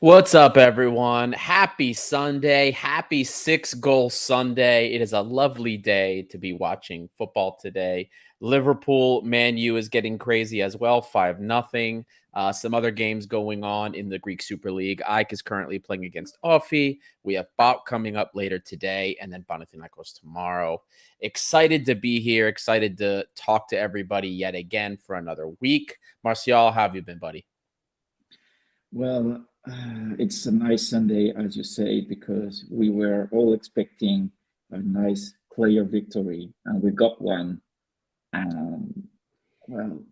What's up, everyone? Happy Sunday. Happy 6-goal Sunday. It is a lovely day to be watching football today. Liverpool, Man U is getting crazy as well, 5-0. Some other games going on in the Greek Super League. AEK is currently playing against Offi. We have BOP coming up later today, and then Panathinaikos tomorrow. Excited to be here. Excited to talk to everybody yet again for another week. Martial, how have you been, buddy? Well, it's a nice Sunday, as you say, because we were all expecting a nice, clear victory, and we got one. And well,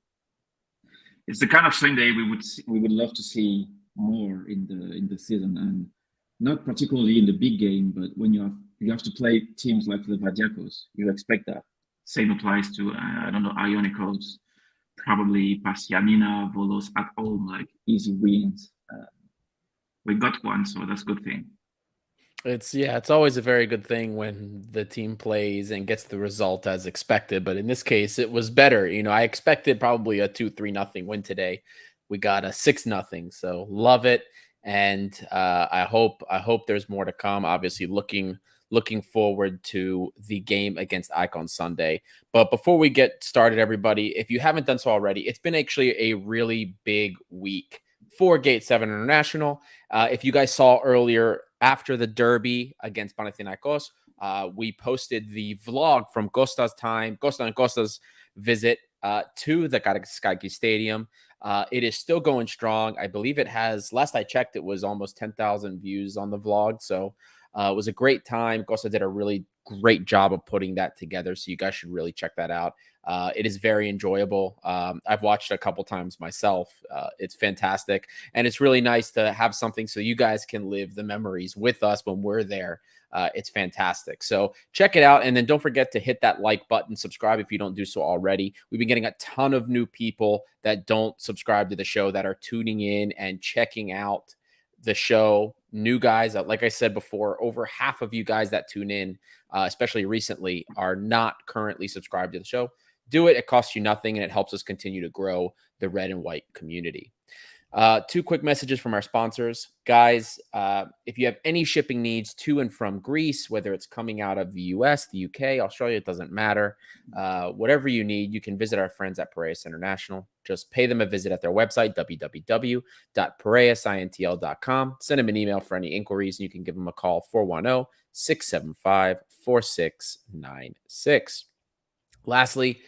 it's the kind of Sunday we would love to see more in the season, and not particularly in the big game, but when you have to play teams like Levadiakos, you expect that. Same applies to I don't know, Ionicos, probably Pasianina, Volos at home, like easy wins. We got one, so that's a good thing. It's always a very good thing when the team plays and gets the result as expected. But in this case, it was better. I expected probably a 2-3 nothing win today. We got a 6 nothing. So love it. And I hope there's more to come. Obviously, looking forward to the game against AEK on Sunday. But before we get started, everybody, if you haven't done so already, it's been actually a really big week for Gate 7 International. If you guys saw earlier, after the derby against Panathinaikos, we posted the vlog from Costa's time, Costa and Costa's visit to the Karaskaki Stadium. It is still going strong. I believe it has, last I checked, it was almost 10,000 views on the vlog. So it was a great time. Costa did a really great job of putting that together. So you guys should really check that out. It is very enjoyable. I've watched it a couple times myself. It's fantastic. And it's really nice to have something so you guys can live the memories with us when we're there. It's fantastic. So check it out. And then don't forget to hit that like button, subscribe if you don't do so already. We've been getting a ton of new people that don't subscribe to the show that are tuning in and checking out the show. New guys, like I said before, over half of you guys that tune in, especially recently, are not currently subscribed to the show. Do it. It costs you nothing, and it helps us continue to grow the red and white community. Two quick messages from our sponsors. Guys, if you have any shipping needs to and from Greece, whether it's coming out of the US, the UK, Australia, it doesn't matter. Whatever you need, you can visit our friends at Piraeus International. Just pay them a visit at their website, www.piraeusintl.com. Send them an email for any inquiries, and you can give them a call, 410-675-4696. Lastly,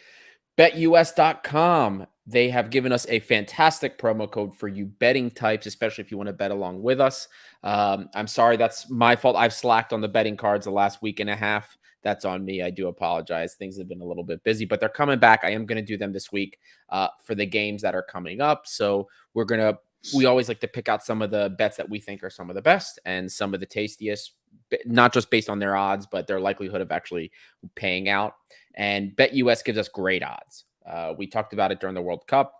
betus.com. They have given us a fantastic promo code for you betting types, especially if you want to bet along with us. I'm sorry, that's my fault. I've slacked on the betting cards the last week and a half. That's on me. I do apologize. Things have been a little bit busy, but they're coming back. I am going to do them this week for the games that are coming up. So we always like to pick out some of the bets that we think are some of the best and some of the tastiest, not just based on their odds, but their likelihood of actually paying out. And BetUS gives us great odds. We talked about it during the World Cup.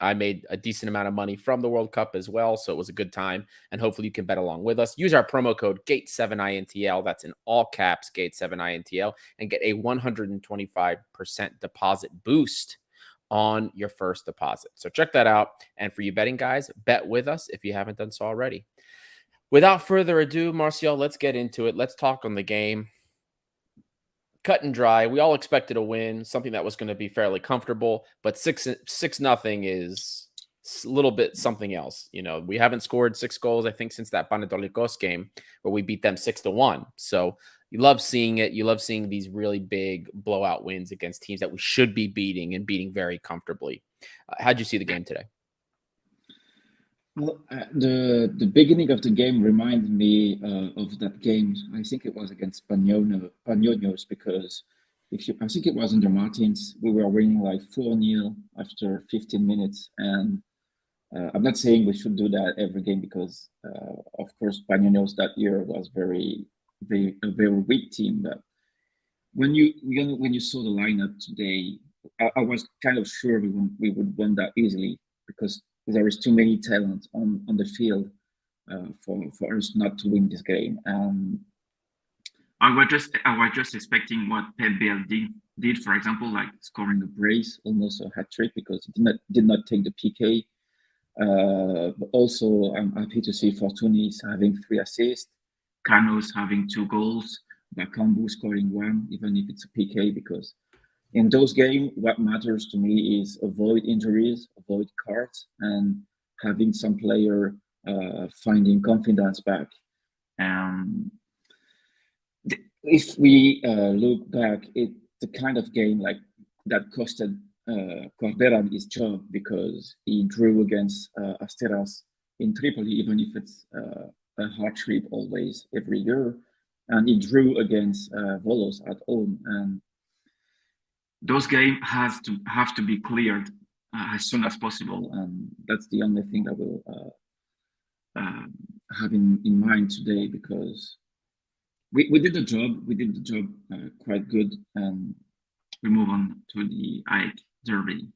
I made a decent amount of money from the World Cup as well, so it was a good time, and hopefully you can bet along with us. Use our promo code GATE7INTL, that's in all caps, GATE7INTL, and get a 125% deposit boost on your first deposit. So check that out, and for you betting guys, bet with us if you haven't done so already. Without further ado, Martial, let's get into it. Let's talk on the game. Cut and dry. We all expected a win, something that was going to be fairly comfortable, but 6-0 is a little bit something else. We haven't scored 6 goals, I think, since that Panathinaikos game where we beat them 6-1. So you love seeing it. You love seeing these really big blowout wins against teams that we should be beating and beating very comfortably. How'd you see the game today? Well, the beginning of the game reminded me of that game. I think it was against Panionios, because I think it was under Martins. We were winning like 4-0 after 15 minutes, and I'm not saying we should do that every game because, of course, Panionios that year was a very weak team. But when you saw the lineup today, I was kind of sure we would win that easily because there is too many talent on the field for us not to win this game. I was just expecting what Pep Biel did, for example, like scoring a brace, almost a hat trick, because he did not take the PK. But also, I'm happy to see Fortunis having 3 assists, Canos having 2 goals, Bakambu scoring 1, even if it's a PK, because in those games, what matters to me is avoid injuries, avoid cards, and having some player finding confidence back. Um, if we look back, it's the kind of game like that costed Cordera his job because he drew against Asteras in Tripoli, even if it's a hardship always every year, and he drew against Volos at home, and those games have to be cleared as soon as possible, and that's the only thing I will have in mind today, because we did the job. We did the job quite good, and we move on to the Ike Derby.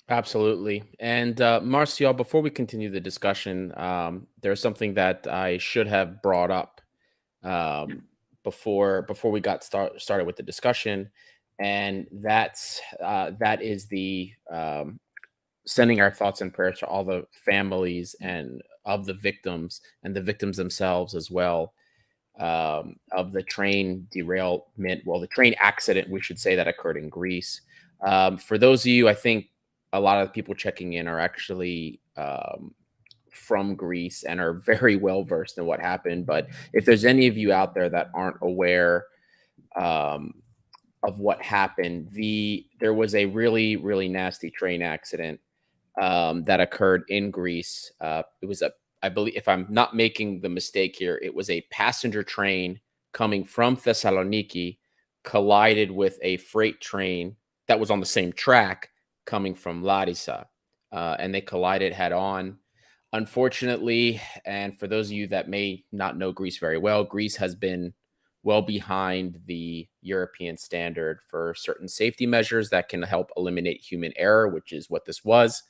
Absolutely. And Martial, before we continue the discussion, there's something that I should have brought up Yeah. before we got started with the discussion, and that is the sending our thoughts and prayers to all the families and of the victims and the victims themselves as well, of the train derailment, well, the train accident, we should say, that occurred in Greece. For those of you, I think a lot of the people checking in are actually from Greece and are very well versed in what happened. But if there's any of you out there that aren't aware um, of what happened, there was a really nasty train accident that occurred in Greece. It was I believe, if I'm not making the mistake here, it was a passenger train coming from Thessaloniki collided with a freight train that was on the same track coming from Larissa, and they collided head on. Unfortunately, and for those of you that may not know Greece very well, Greece has been well behind the European standard for certain safety measures that can help eliminate human error, which is what this was.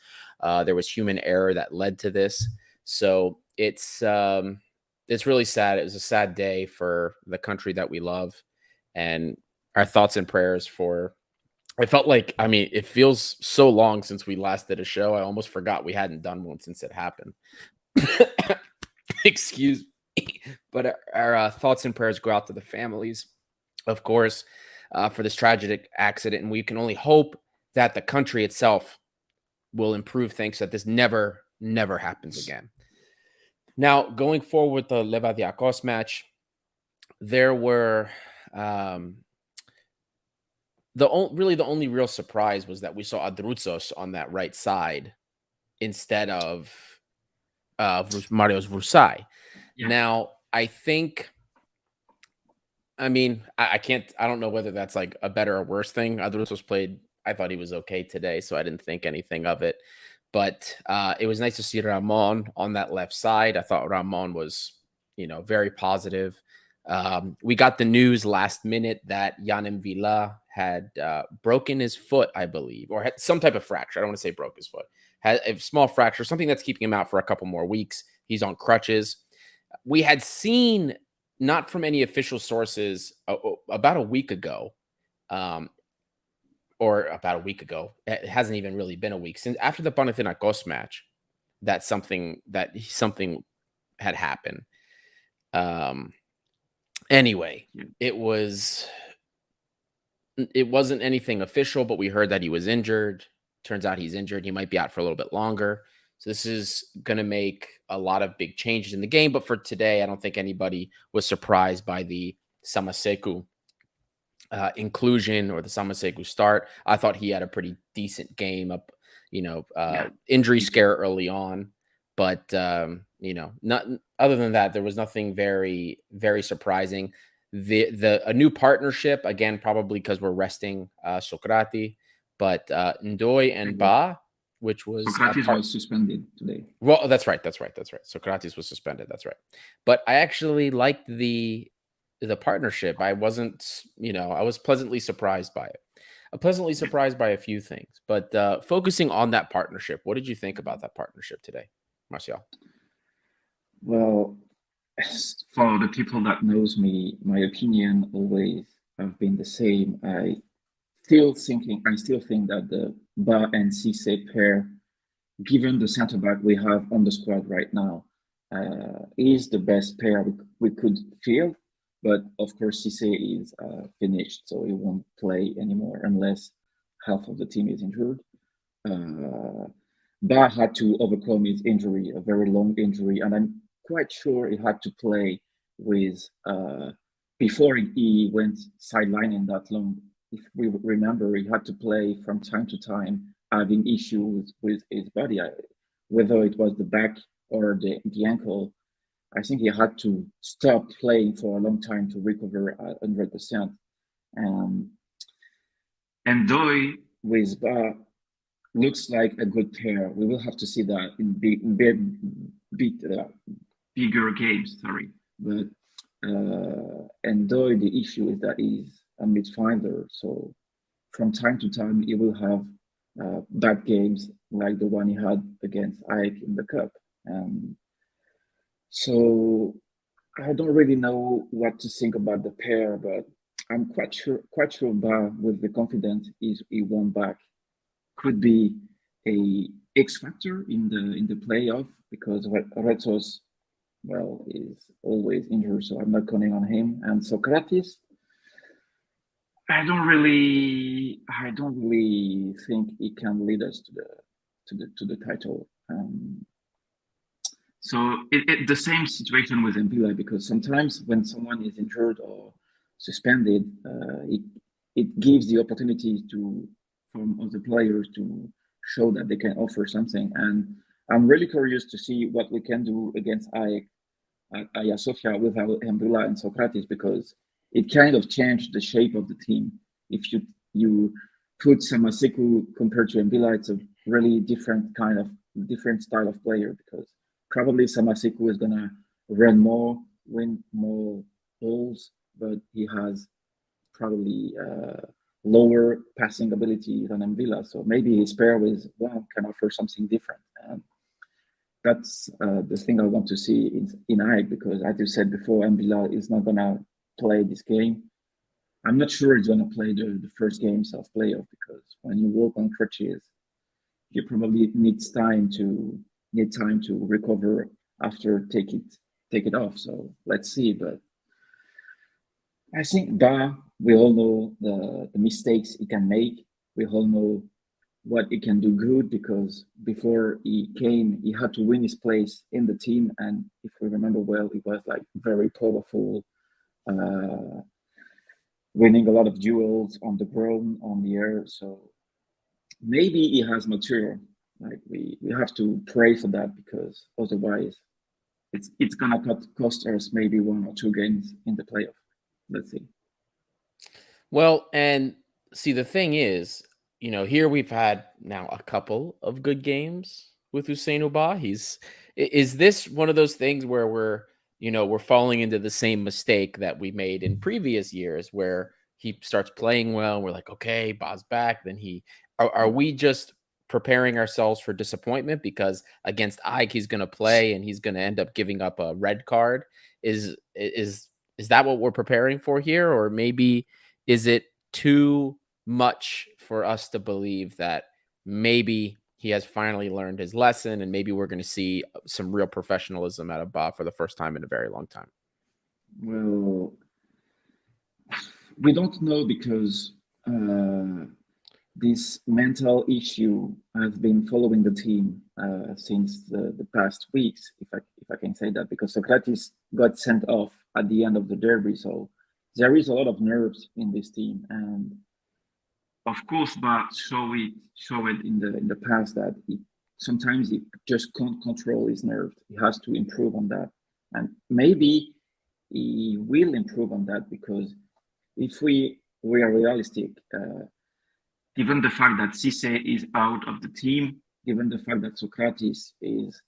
There was human error that led to this, so it's really sad. It was a sad day for the country that we love, and our thoughts and prayers for. I felt like, I mean, it feels so long since we last did a show. I almost forgot we hadn't done one since it happened. Excuse me. But our thoughts and prayers go out to the families, of course, for this tragic accident. And we can only hope that the country itself will improve things so that this never happens again. Now, going forward with the Levadiakos match, there were the only real surprise was that we saw Adroutsos on that right side instead of Marios Vrusai. Yeah. Now, I think, I mean, I don't know whether that's like a better or worse thing. Adroutsos played, I thought he was okay today, so I didn't think anything of it. But it was nice to see Ramon on that left side. I thought Ramon was, very positive. We got the news last minute that Yanem Villa had broken his foot, I believe, or had some type of fracture. I don't want to say broke his foot. Had a small fracture, something that's keeping him out for a couple more weeks. He's on crutches. We had seen, not from any official sources, about a week ago, it hasn't even really been a week since after the Panathinaikos match, that something had happened. Anyway, it wasn't anything official, but we heard that he was injured. Turns out he's injured. He might be out for a little bit longer. So this is going to make a lot of big changes in the game. But for today, I don't think anybody was surprised by the Samaseku inclusion or the Samaseku start. I thought he had a pretty decent game up, injury scare early on. But, not other than that, there was nothing very, very surprising. A new partnership, again, probably because we're resting Sokrati, but Ndoye and Ba, which was Sokratis was suspended today. Well, that's right. Sokratis was suspended. That's right. But I actually liked the partnership. I wasn't, I was pleasantly surprised by it. I'm pleasantly surprised by a few things. But focusing on that partnership, what did you think about that partnership today, Martial? Well, for the people that knows me, my opinion always have been the same. I I still think that the Ba and Cisse pair, given the center back we have on the squad right now, is the best pair we could field. But of course, Cisse is finished, so he won't play anymore unless half of the team is injured. Ba had to overcome his injury, a very long injury, and I'm quite sure he had to play with before he went sidelining that long. If we remember, he had to play from time to time, having issues with his body, whether it was the back or the ankle. I think he had to stop playing for a long time to recover 100%. And Doi with Ba looks like a good pair. We will have to see that in bigger games. Sorry, but and Doi, the issue is that he's a midfielder, so from time to time he will have bad games like the one he had against Ike in the cup. So I don't really know what to think about the pair, but I'm quite sure Ba, with the confidence he won back, could be a X factor in the playoff, because Retos, well, is always injured, so I'm not counting on him. And Socrates, I don't really think he can lead us to the title. So the same situation with Mbila, because sometimes when someone is injured or suspended, it gives the opportunity from other players to show that they can offer something. And I'm really curious to see what we can do against Agia Sophia without Mbila and Socrates, because it kind of changed the shape of the team. If you put Samaseku compared to Mbila, it's a really different style of player, because probably Samaseku is going to run more, win more goals, but he has probably lower passing ability than Mbila. So maybe his pair with one can offer something different. And that's the thing I want to see in Ike, because as you said before, Mbila is not going to play this game. I'm not sure he's going to play the first games of playoff, because when you walk on crutches, you probably need time to recover after take it off. So let's see. But I think Ba, we all know the mistakes he can make. We all know what he can do good, because before he came, he had to win his place in the team. And if we remember well, he was like very powerful, winning a lot of duels on the ground, on the air. So maybe he has material. Like we have to pray for that, because otherwise it's gonna cost us maybe 1 or 2 games in the playoff. Let's see. Well, and see, the thing is, here we've had now a couple of good games with Hussein Uba. Is this one of those things where we're falling into the same mistake that we made in previous years, where he starts playing well, and we're like, okay, Ba's back. Then are we just preparing ourselves for disappointment because against Ike he's going to play and he's going to end up giving up a red card? Is that what we're preparing for here, or maybe is it too much for us to believe that maybe he has finally learned his lesson and maybe we're going to see some real professionalism out of Bob for the first time in a very long time? Well, we don't know, because this mental issue has been following the team since the past weeks, if I can say that, because Socrates got sent off at the end of the derby, so there is a lot of nerves in this team. And of course, but show it in the past that sometimes he just can't control his nerves. He has to improve on that, and maybe he will improve on that, because if we are realistic, given the fact that Cisse is out of the team, given the fact that Socrates is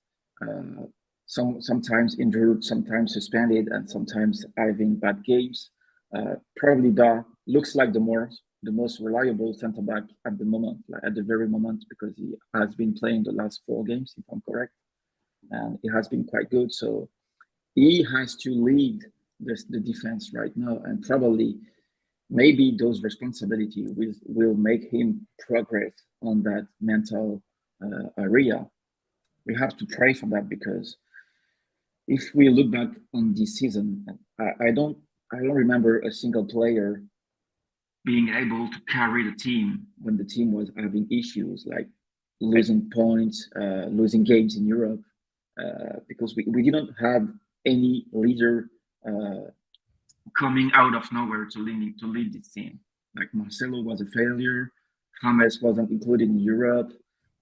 sometimes injured, sometimes suspended, and sometimes having bad games, probably Da looks like the most reliable center back at the moment, like at the very moment, because he has been playing the last 4 games, if I'm correct, and he has been quite good. So he has to lead the defense right now, and probably maybe those responsibility will make him progress on that mental area. We have to pray for that, because if we look back on this season, I don't remember a single player being able to carry the team when the team was having issues like losing points, losing games in Europe, because we didn't have any leader coming out of nowhere to lead this team. Like Marcelo was a failure, James wasn't included in Europe.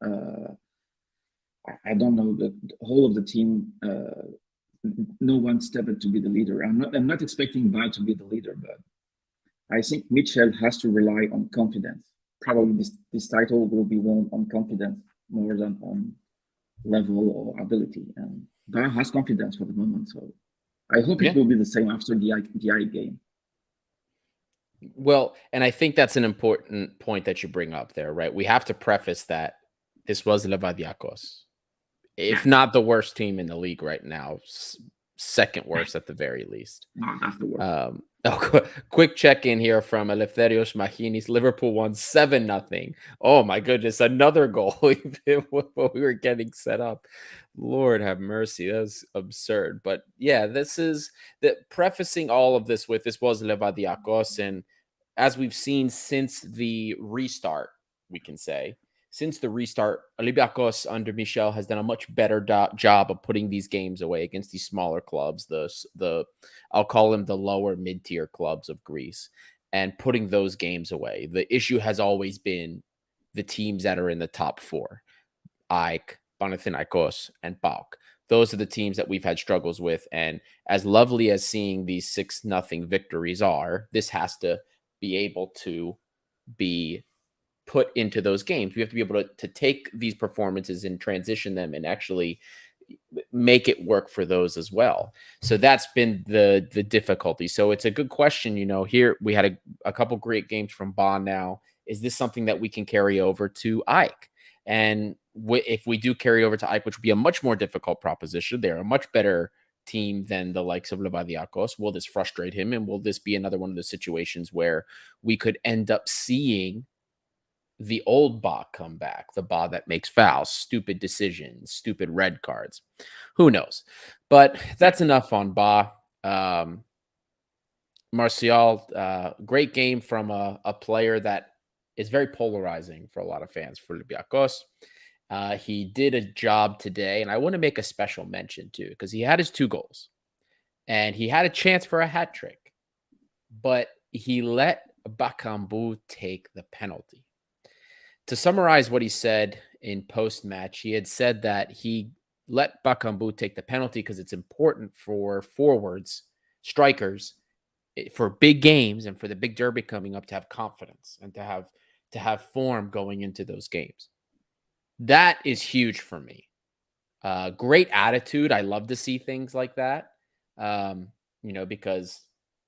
Uh, I don't know, the whole of the team. No one stepped to be the leader. I'm not expecting Ba to be the leader, but I think Mitchell has to rely on confidence. Probably this title will be won on confidence more than on level or ability. And Ba has confidence for the moment, so I hope it Yeah. will be the same after the I game. Well, and I think that's an important point that you bring up there, right? We have to preface that this was Levadiakos, Yeah, if not the worst team in the league right now, second worst at the very least. no, that's the worst. Quick check in here from Eleftherios Machinis. Liverpool won 7-0. Oh my goodness, another goal even when we were getting set up. Lord have mercy, that's absurd. But yeah, this is prefacing all of this with this was Levadiakos, and as we've seen since the restart, we can say since the restart, Olympiacos under Michel has done a much better job of putting these games away against these smaller clubs, the I'll call them the lower mid-tier clubs of Greece, and putting those games away. The issue has always been the teams that are in the top four, AEK, Panathinaikos, and PAOK. Those are the teams that we've had struggles with. And as lovely as seeing these 6-0 victories are, this has to be able to be put into those games. We have to be able to take these performances and transition them and actually make it work for those as well. So that's been the difficulty. So it's a good question. Here we had a couple great games from Ba now. Is this something that we can carry over to AEK? And if we do carry over to AEK, which would be a much more difficult proposition, they're a much better team than the likes of Levadiakos. Will this frustrate him? And will this be another one of the situations where we could end up seeing the old Ba come back, the Ba that makes fouls, stupid decisions, stupid red cards? Who knows? But that's enough on Ba. Martial, great game from a player that is very polarizing for a lot of fans for Olympiacos. He did a job today, and I want to make a special mention too, because he had his 2 goals and he had a chance for a hat trick, but he let Bakambu take the penalty. To summarize what he said in post-match, he had said that he let Bakambu take the penalty because it's important for forwards, strikers, for big games and for the big derby coming up to have confidence and to have form going into those games. That is huge for me. Great attitude. I love to see things like that. Because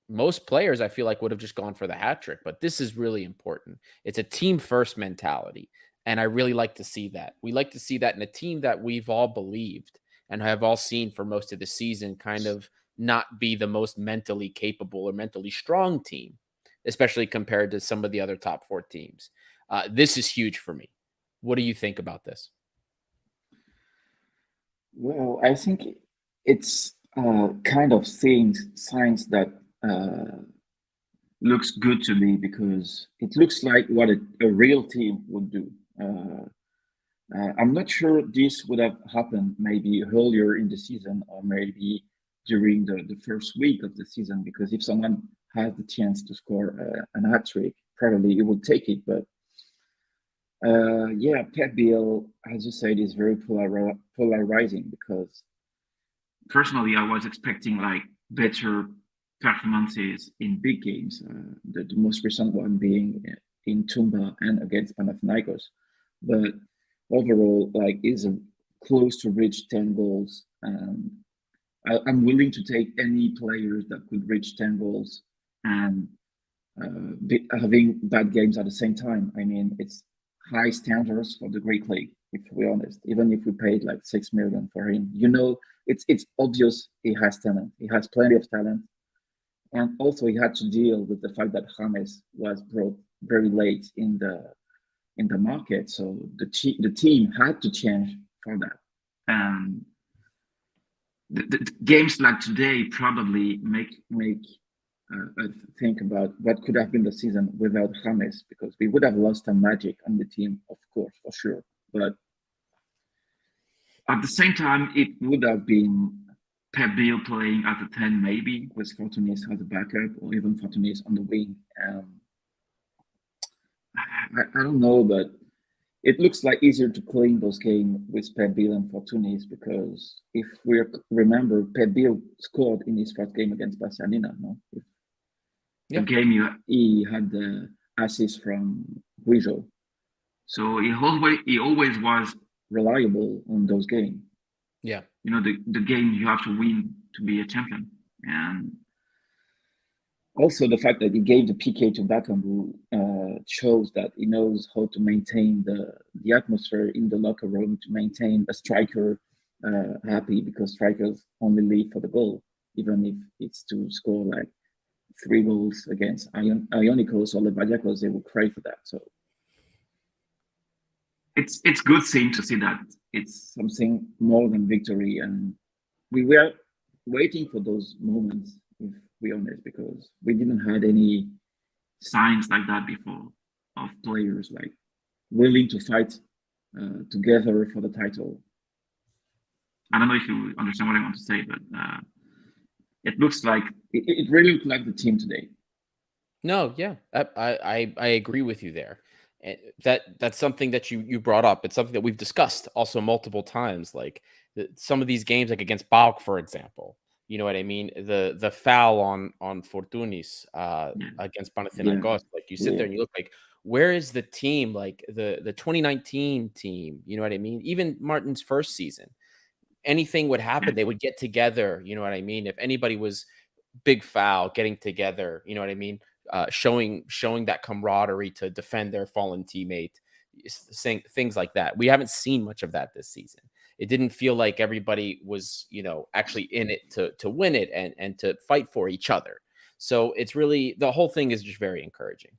most players I feel like would have just gone for the hat trick, but this is really important. It's a team first mentality, and I really like to see that. We like to see that in a team that we've all believed and have all seen for most of the season kind of not be the most mentally capable or mentally strong team, especially compared to some of the other top 4 teams. This is huge for me. What do you think about this? Well, I think it's kind of signs that looks good to me, because it looks like what a real team would do. I'm not sure this would have happened maybe earlier in the season, or maybe during the first week of the season, because if someone has the chance to score an hat trick, probably he would take it. But yeah, Pep Biel, as you said, is very polarizing, because personally, I was expecting like better performances in big games. The most recent one being in Tumba and against Panathinaikos, but overall, like, is close to reach 10 goals. I'm willing to take any players that could reach 10 goals and having bad games at the same time. I mean, it's high standards for the Greek league, if we're honest. Even if we paid like 6 million for him, it's obvious he has talent. He has plenty of talent. and also he had to deal with the fact that James was brought very late in the market, so the team had to change for that. And the games like today probably make think about what could have been the season without James, because we would have lost some magic on the team, of course, for sure. But at the same time, it would have been Pep Bill playing at the 10, maybe, with Fortunis as a backup, or even Fortunis on the wing. I don't know, but it looks like easier to clean those games with Pep Bill and Fortunis, because if we remember, Pep Bill scored in his first game against Barcelona. No? The game he had the assist from Guijo. So he always was reliable on those games. Yeah. You know, the game you have to win to be a champion. And also the fact that he gave the PK to Bakambu shows that he knows how to maintain the atmosphere in the locker room, to maintain a striker happy, because strikers only live for the goal, even if it's to score like 3 goals against Ionikos or Levadiakos, they will cry for that. So it's good thing to see that it's something more than victory, and we were waiting for those moments, if we're honest, because we didn't had any signs like that before of players like willing to fight together for the title. I don't know if you understand what I want to say, but it looks like it really looked like the team today. No, yeah, I agree with you there. And that's something that you brought up. It's something that we've discussed also multiple times. Like some of these games, like against Pauk, for example. You know what I mean? The foul on Fortunis against Panathinaikos. Like you sit there and you look like, where is the team? Like the 2019 team. You know what I mean? Even Martin's first season, anything would happen, they would get together. You know what I mean? If anybody was big foul, getting together. You know what I mean? Showing that camaraderie to defend their fallen teammate, saying things like that. We haven't seen much of that this season. It didn't feel like everybody was, actually in it to win it and to fight for each other. So it's really, the whole thing is just very encouraging.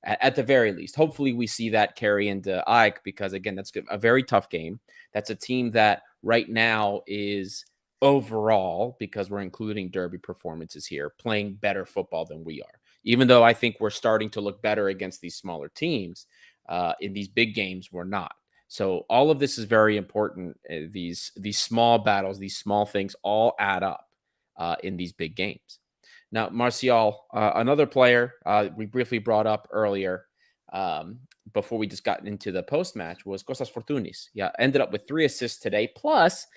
At the very least, hopefully we see that carry into Ike, because again, that's a very tough game. That's a team that right now is overall, because we're including derby performances here, playing better football than we are. Even though I think we're starting to look better against these smaller teams, in these big games, we're not. So all of this is very important. These small battles, these small things all add up in these big games. Now, Martial, another player we briefly brought up earlier, before we just got into the post-match, was Kostas Fortounis. Yeah, ended up with 3 assists today. Plus,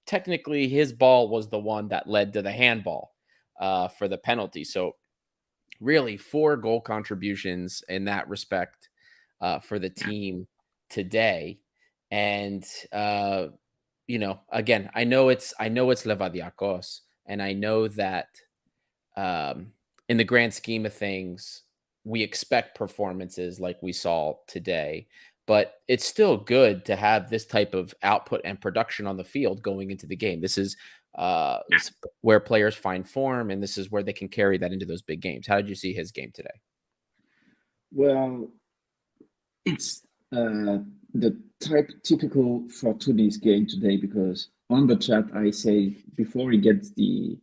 technically his ball was the one that led to the handball for the penalty. So really 4 goal contributions in that respect for the team today. And again, I know it's Levadiakos, and I know that in the grand scheme of things, we expect performances like we saw today, but it's still good to have this type of output and production on the field going into the game. This is where players find form, and this is where they can carry that into those big games. How did you see his game today? Well, it's the typical Fortounis game today, because on the chat I say before he got the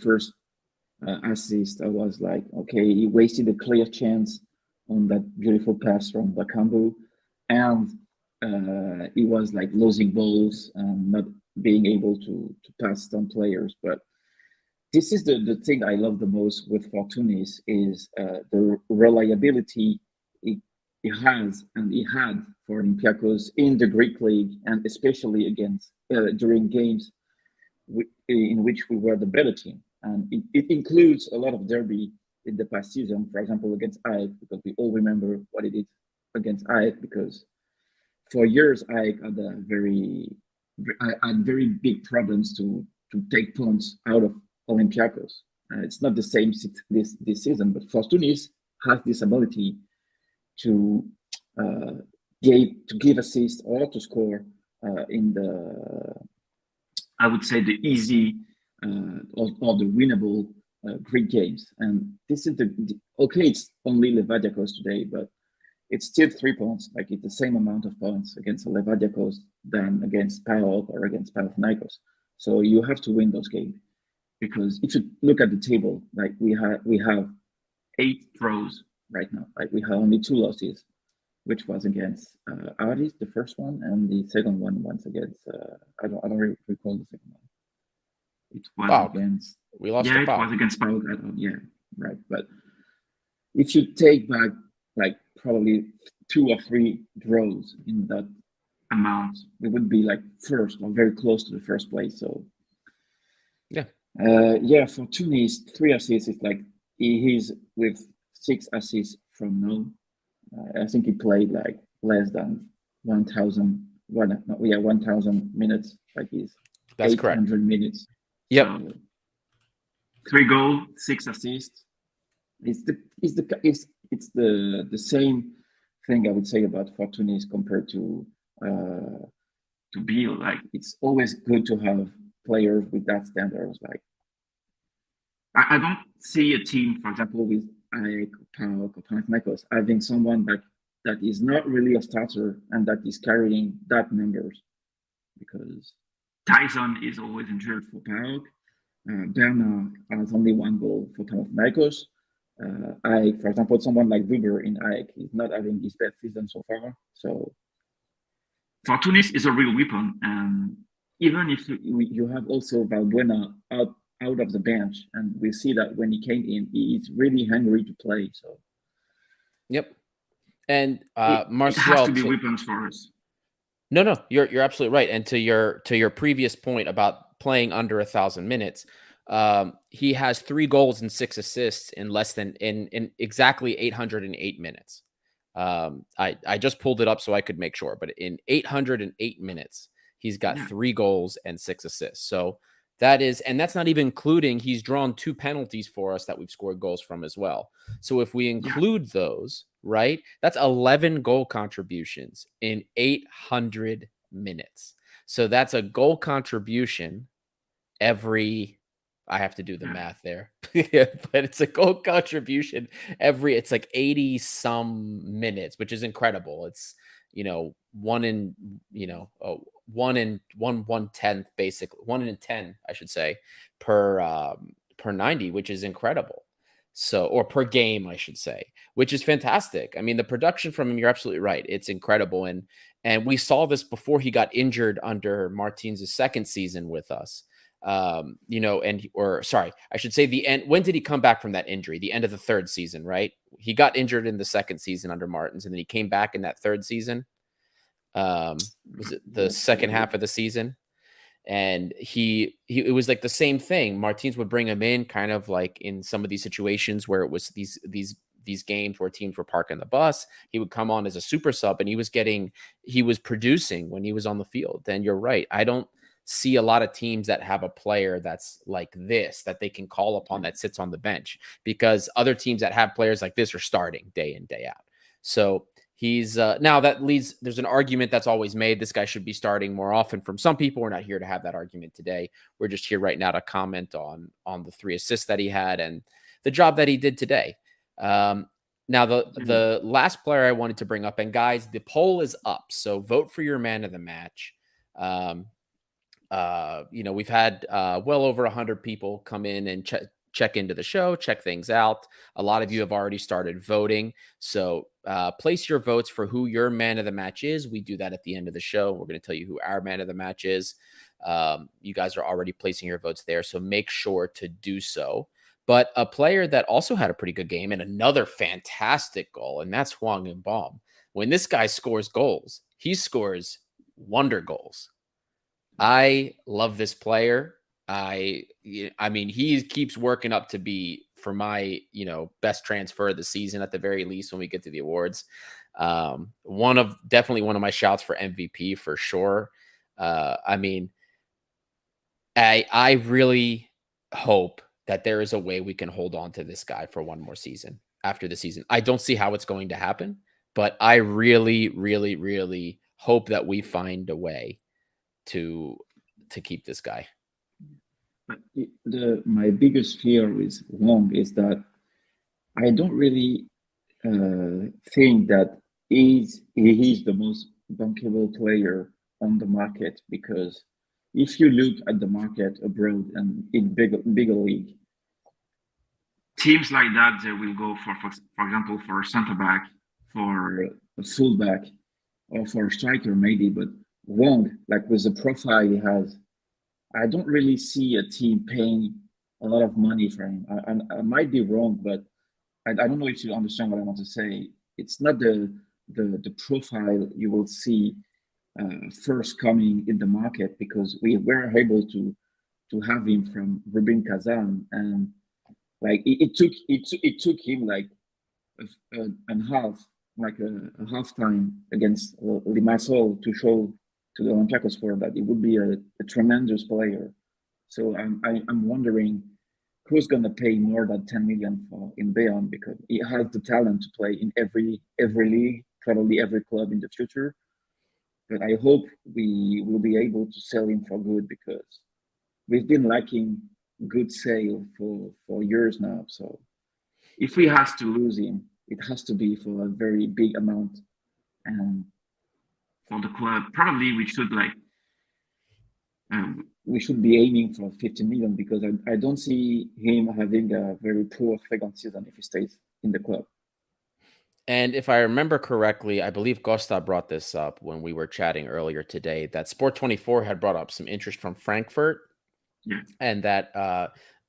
first assist, I was like, okay, he wasted a clear chance on that beautiful pass from Bakambu, and he was like losing balls and not being able to pass some players. But this is the thing I love the most with Fortounis, is the reliability he has and he had for Olympiacos in the Greek league, and especially against during games in which we were the better team. And it includes a lot of derby in the past season, for example, against AEK, because we all remember what he did against AEK, because for years AEK had very big problems to take points out of Olympiacos. It's not the same this season, but Fortounis has this ability to give assists or to score in the, I would say, the easy or the winnable great games. And this is okay, it's only Levadiakos today, but it's still 3 points. Like it's the same amount of points against Levadiakos than against PAOK or against Panathinaikos. So you have to win those games, because if you look at the table, like we have 8 draws right now. Like we have only 2 losses, which was against Aris, the first one, and the second one was against I don't really recall the second one. It was PAOK. against We lost to it PAOK. was against PAOK. I don't, yeah, right. But if you take back like probably 2 or 3 draws in that amount, we would be like first or very close to the first place. So yeah, for Tunis, 3 assists is like he's with 6 assists from now. I think he played like less than 1,000 minutes. Like he's That's 800 correct. minutes. Yep. So 3 goals, 6 assists. It's the same thing I would say about Fortunis compared to Beal. Like it's always good to have players with that standards. Like I don't see a team, for example, with Aik, PAOK, or Panathinaikos having someone that is not really a starter and that is carrying that numbers, because Tyson is always injured for PAOK. Bernard has only 1 goal for Panathinaikos. Aik, for example, someone like Weber in Aik is not having his best season so far. So Fortunis is a real weapon, and even if you have also Valbuena out of the bench, and we see that when he came in, he is really hungry to play. So yep. And it has to be weapons for us. No, you're absolutely right. And to your previous point about playing under 1,000 minutes, he has 3 goals and 6 assists in less than in exactly 808 minutes. I just pulled it up so I could make sure, but in 808 minutes, he's got 3 goals and 6 assists. So that is, and that's not even including he's drawn 2 penalties for us that we've scored goals from as well. So if we include those, right, that's 11 goal contributions in 800 minutes. So that's a goal contribution every, I have to do the math there, but it's a goal contribution it's like 80 some minutes, which is incredible. It's, one in 1/10, basically 1 in 10, I should say, per 90, which is incredible. So, or per game, I should say, which is fantastic. I mean, the production from him, you're absolutely right. It's incredible. And we saw this before he got injured under Martins' second season with us. Sorry, I should say the end. When did he come back from that injury? The end of the third season, right? He got injured in the second season under Martins, and then he came back in that third season. Was it the second half of the season? And it was like the same thing. Martins would bring him in kind of like in some of these situations where it was these games where teams were parking the bus. He would come on as a super sub, and he was producing when he was on the field. And you're right. I don't see a lot of teams that have a player that's like this, that they can call upon, that sits on the bench, because other teams that have players like this are starting day in, day out. So he's now that leads, there's an argument that's always made. This guy should be starting more often from some people. We're not here to have that argument today. We're just here right now to comment on the 3 assists that he had and the job that he did today. Now the last player I wanted to bring up, and guys, the poll is up, so vote for your man of the match. We've had well over 100 people come in and check into the show, check things out. A lot of you have already started voting. So place your votes for who your man of the match is. We do that at the end of the show. We're going to tell you who our man of the match is. You guys are already placing your votes there, so make sure to do so. But a player that also had a pretty good game and another fantastic goal, and that's Hwang In-beom. When this guy scores goals, he scores wonder goals. I love this player. I mean, he keeps working up to be, for my, best transfer of the season at the very least when we get to the awards. Definitely one of my shouts for MVP for sure. I mean, I really hope that there is a way we can hold on to this guy for one more season after the season. I don't see how it's going to happen, but I really, really, really hope that we find a way to keep this guy. But my biggest fear with Wong is that I don't really think that he's the most bankable player on the market, because if you look at the market abroad and in bigger league, teams like that, they will go for example, for a center back, for a fullback, or for a striker maybe. But Wong, like with the profile he has, I don't really see a team paying a lot of money for him. I might be wrong, but I don't know if you understand what I want to say. It's not the profile you will see first coming in the market, because we were able to have him from Rubin Kazan, and like it took him like a half, like a half time against Limassol to show to the Olympiacos for that it would be a tremendous player. So I'm wondering who's going to pay more than 10 million for in Bayern, because he has the talent to play in every league, probably every club in the future. But I hope we will be able to sell him for good, because we've been lacking good sale for years now. So if we has to lose him, it has to be for a very big amount. And for the club, probably we should be aiming for 50 million, because I don't see him having a very poor second season if he stays in the club. And if I remember correctly, I believe Costa brought this up when we were chatting earlier today, that Sport 24 had brought up some interest from Frankfurt, Yeah. and that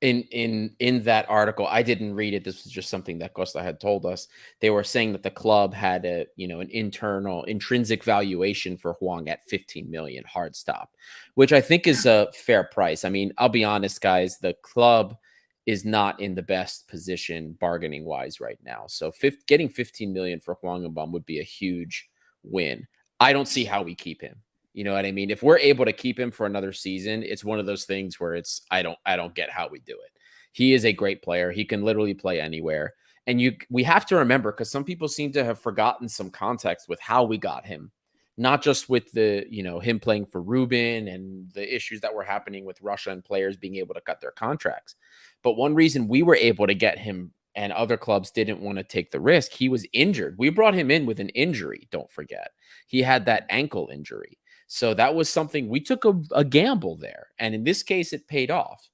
in that article, I didn't read it. This was just something that Costa had told us. They were saying that the club had an internal intrinsic valuation for Huang at 15 million hard stop, which I think is a fair price. I mean, I'll be honest, guys, the club is not in the best position bargaining wise right now. So getting 15 million for Huang Mbom would be a huge win. I don't see how we keep him. You know what I mean? If we're able to keep him for another season, it's one of those things where I don't get how we do it. He is a great player. He can literally play anywhere. And we have to remember, because some people seem to have forgotten some context with how we got him. Not just with him playing for Rubin and the issues that were happening with Russia and players being able to cut their contracts. But one reason we were able to get him and other clubs didn't want to take the risk, he was injured. We brought him in with an injury, don't forget. He had that ankle injury. So that was something we took a gamble there. And in this case, it paid off.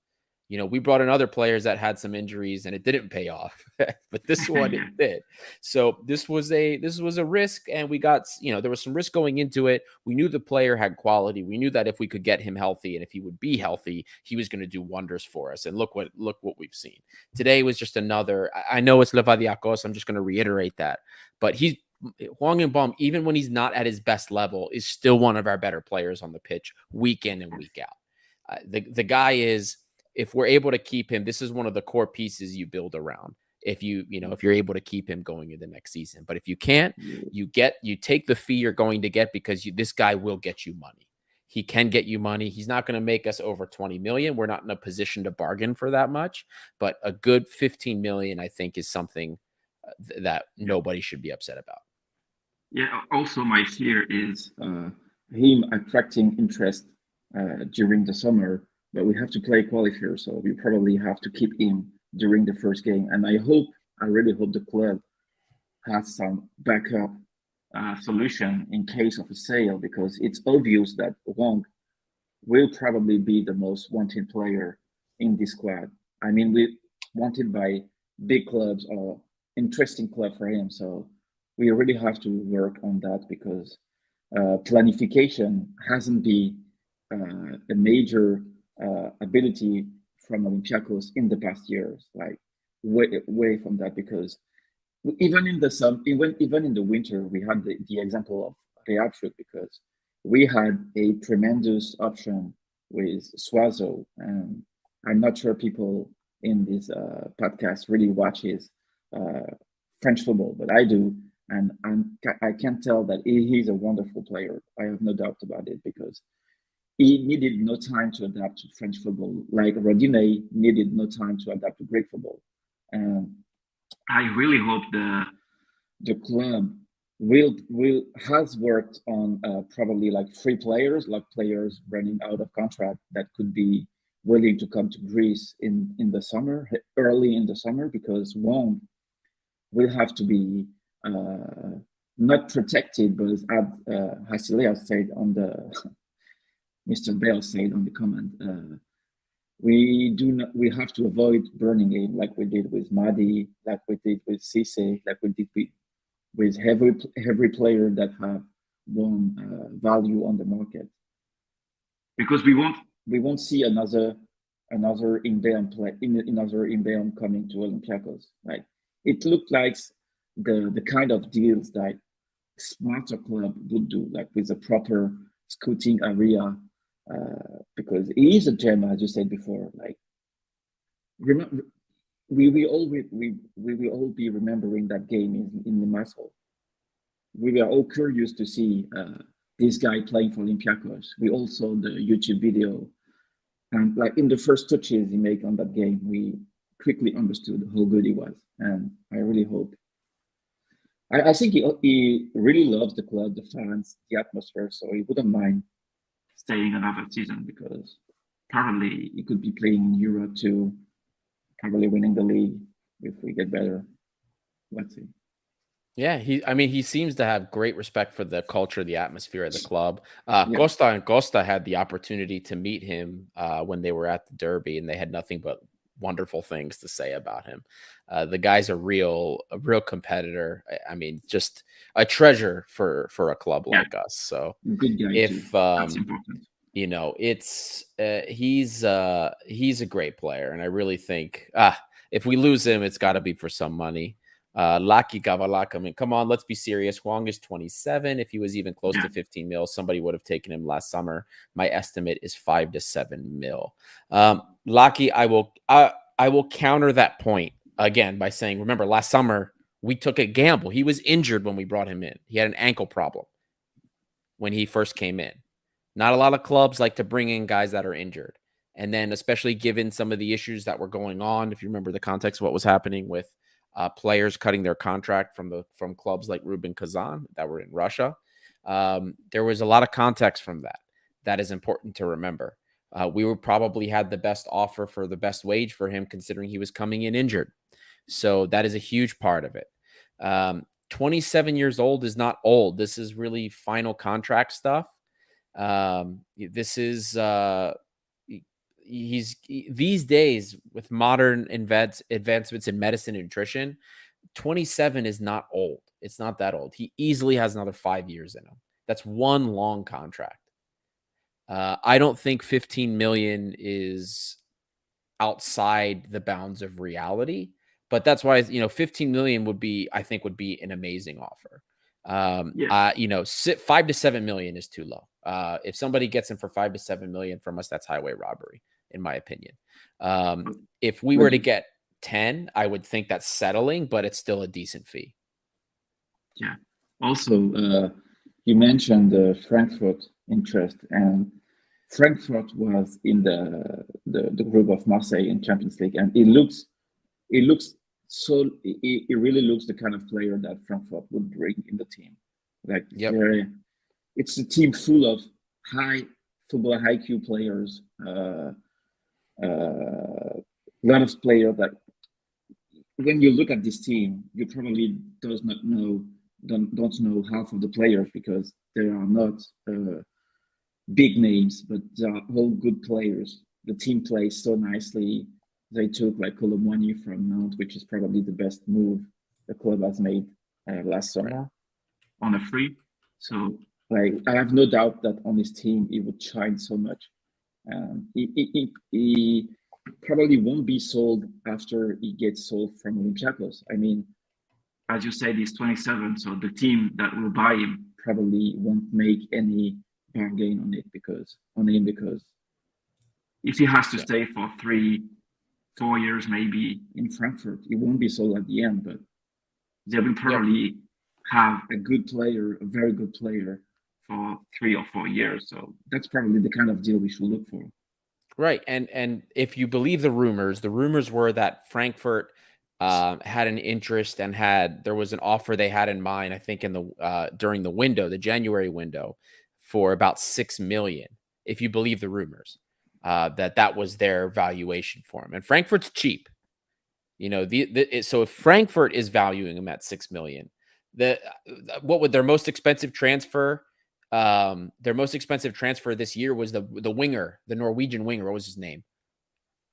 We brought in other players that had some injuries and it didn't pay off, but this one it did. So this was a risk, and we got, there was some risk going into it. We knew the player had quality. We knew that if we could get him healthy and if he would be healthy, he was going to do wonders for us. And look what we've seen. Today was just another, I know it's Levadiakos. I'm just going to reiterate that, but Huang Mbom, even when he's not at his best level, is still one of our better players on the pitch week in and week out. The guy is, if we're able to keep him, this is one of the core pieces you build around. If you're able to keep him going into the next season, but if you can't, you take the fee you're going to get, because this guy will get you money. He can get you money. He's not going to make us over 20 million. We're not in a position to bargain for that much, but a good 15 million, I think, is something that nobody should be upset about. Yeah. Also, my fear is him attracting interest during the summer, but we have to play qualifier, so we probably have to keep him during the first game. And I really hope the club has some backup solution in case of a sale, because it's obvious that Wong will probably be the most wanted player in this squad. I mean, we wanted by big clubs or interesting club for him. So we really have to work on that, because planification hasn't been a major ability from Olympiacos in the past years, like way from that, because even in the winter, we had the example of Reabschut, because we had a tremendous option with Suazo, and I'm not sure people in this podcast really watches French football, but I do, and I can tell that he's a wonderful player. I have no doubt about it, because he needed no time to adapt to French football, like Rodinei needed no time to adapt to Greek football. And I really hope the club has worked on probably like free players, like players running out of contract that could be willing to come to Greece in the summer, early in the summer, because one will have to be not protected, but as Hasilia said on the Mr. Bell said on the comment, we have to avoid burning it like we did with Madi, like we did with Cisse, like we did with every player that have one value on the market, because we won't see another Inbeam play in another Inbeam coming to Olympiacos. Like it looked like the kind of deals that smarter club would do, like with a proper scouting area, because he is a gem, as you said before. Like remember, we will all be remembering that game in the Muscle. We were all curious to see this guy playing for Olympiacos. We all saw the YouTube video, and like in the first touches he made on that game, we quickly understood how good he was. And I really hope. I think he really loves the club, the fans, the atmosphere, so he wouldn't mind staying another season, because probably he could be playing in Europe too, probably winning the league if we get better. Let's see. Yeah, he seems to have great respect for the culture, the atmosphere of the club. Yeah. Costa and Costa had the opportunity to meet him when they were at the Derby, and they had nothing but wonderful things to say about him. The guy's a real competitor. I mean, just a treasure for a club like us. So good guy if too. That's important. you know, it's he's a great player, and I really think if we lose him, it's got to be for some money. Laki Gavalak, I mean, come on, let's be serious. Huang is 27. If he was even close to 15 mil, somebody would have taken him last summer. My estimate is 5 to 7 mil. Laki, I will counter that point again by saying, remember, last summer we took a gamble. He was injured when we brought him in. He had an ankle problem when he first came in. Not a lot of clubs like to bring in guys that are injured. And then especially given some of the issues that were going on, if you remember the context of what was happening with players cutting their contract from clubs like Rubin Kazan that were in Russia. There was a lot of context from that. That is important to remember. We would probably had the best offer for the best wage for him, considering he was coming in injured. So that is a huge part of it. 27 years old is not old. This is really final contract stuff. This is these days with modern advancements in medicine and nutrition, 27 is not old. It's not that old. He easily has another 5 years in him. That's one long contract. I don't think 15 million is outside the bounds of reality, but that's why 15 million would be an amazing offer. 5 to 7 million is too low. If somebody gets him for 5 to 7 million from us, that's highway robbery, in my opinion. If we were to get 10, I would think that's settling, but it's still a decent fee. Yeah. Also, you mentioned the Frankfurt interest, and Frankfurt was in the group of Marseille in Champions League, and it looks so. It really looks the kind of player that Frankfurt would bring in the team. Like, it's a team full of high football IQ players. A lot of players that, when you look at this team, you probably don't know half of the players, because they are not big names, but they are all good players. The team plays so nicely. They took like Colomwani from Nantes, which is probably the best move the club has made last summer on a free. So like, I have no doubt that on his team he would shine so much. He probably won't be sold after he gets sold from Olympiacos. I mean, as you said, he's 27, so the team that will buy him probably won't make any bargain on him, because if he has to stay for 3-4 years maybe in Frankfurt, he won't be sold at the end, but they will probably have a very good player for 3 or 4 years. So that's probably the kind of deal we should look for. Right. And if you believe the rumors were that Frankfurt had an interest and there was an offer they had in mind, I think in the during the January window, for about 6 million, if you believe the rumors. that was their valuation for him. And Frankfurt's cheap. So if Frankfurt is valuing him at 6 million, what would their most expensive transfer? Their most expensive transfer this year was the winger, the Norwegian winger. What was his name?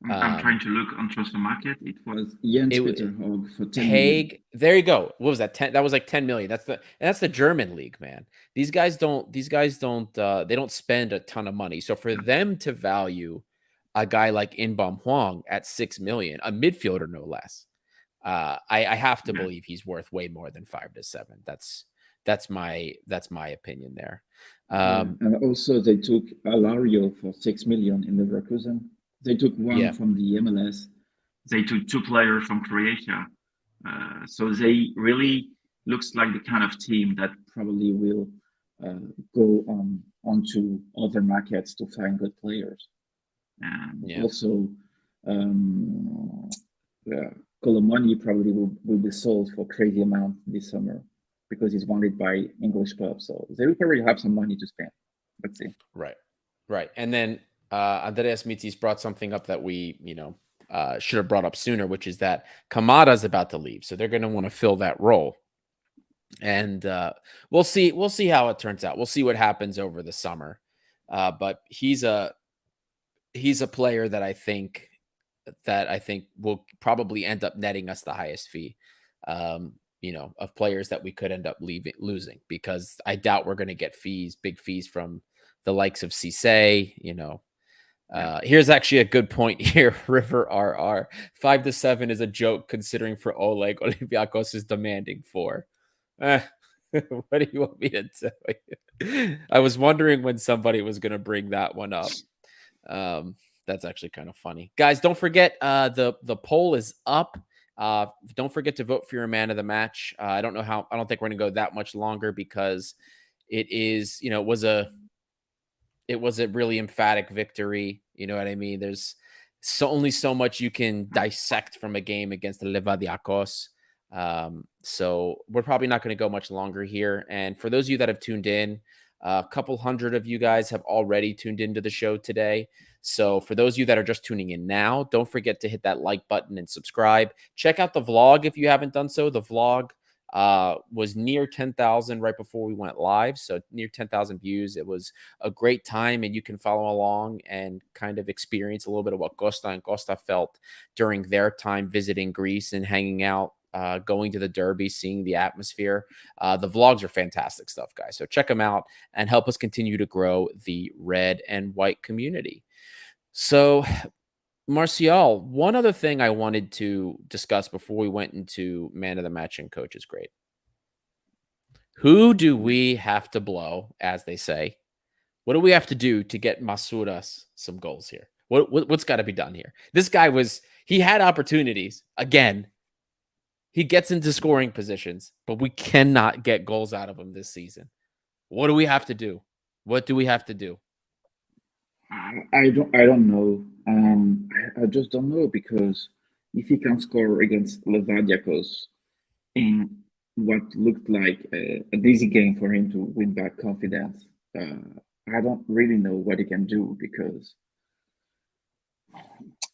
I'm trying to look on transfer market. It was Jens Peter Haag for 10 million. Haig. There you go. What was that? 10? That was like 10 million. That's the German league, man. These guys don't. They don't spend a ton of money. So for them to value a guy like Inbom Huang at 6 million, a midfielder no less, I have to believe he's worth way more than 5 to 7. That's my opinion there. And also they took Alario for 6 million in Leverkusen. They took one from the MLS. They took 2 players from Croatia. So they really looks like the kind of team that probably will go onto other markets to find good players. And also, Colomani probably will be sold for crazy amount this summer because he's wanted by English clubs. So they will probably have some money to spend. Let's see. Right. And then Andreas Mitis brought something up that we, should have brought up sooner, which is that Kamada's about to leave. So they're going to want to fill that role. And we'll see how it turns out. We'll see what happens over the summer. But he's a player that I think will probably end up netting us the highest fee, of players that we could end up losing, because I doubt we're going to get big fees from the likes of Cisse, Here's actually a good point here. River RR 5 to 7 is a joke considering for Oleg Olympiacos is demanding 4. What do you want me to tell you? I was wondering when somebody was going to bring that one up. That's actually kind of funny. Guys, don't forget the poll is up. Don't forget to vote for your man of the match. I don't think we're going to go that much longer because it is, it was a really emphatic victory. You know what I mean? There's only so much you can dissect from a game against the Levadiakos. So we're probably not going to go much longer here. And for those of you that have tuned in, a couple hundred of you guys have already tuned into the show today. So for those of you that are just tuning in now, don't forget to hit that like button and subscribe. Check out the vlog if you haven't done so. The vlog was near 10,000 right before we went live. So near 10,000 views. It was a great time, and you can follow along and kind of experience a little bit of what Costa and Costa felt during their time visiting Greece and hanging out, going to the derby, seeing the atmosphere. The vlogs are fantastic stuff, guys. So check them out and help us continue to grow the red and white community. So Martial, one other thing I wanted to discuss before we went into man of the match and coach's grade. Who do we have to blow, as they say? What do we have to do to get Masuras some goals here? What's got to be done here? This guy he had opportunities. Again, he gets into scoring positions, but we cannot get goals out of him this season. What do we have to do? What do we have to do? I don't know. I just don't know, because if he can score against Levadiakos in what looked like an easy game for him to win back confidence, I don't really know what he can do, because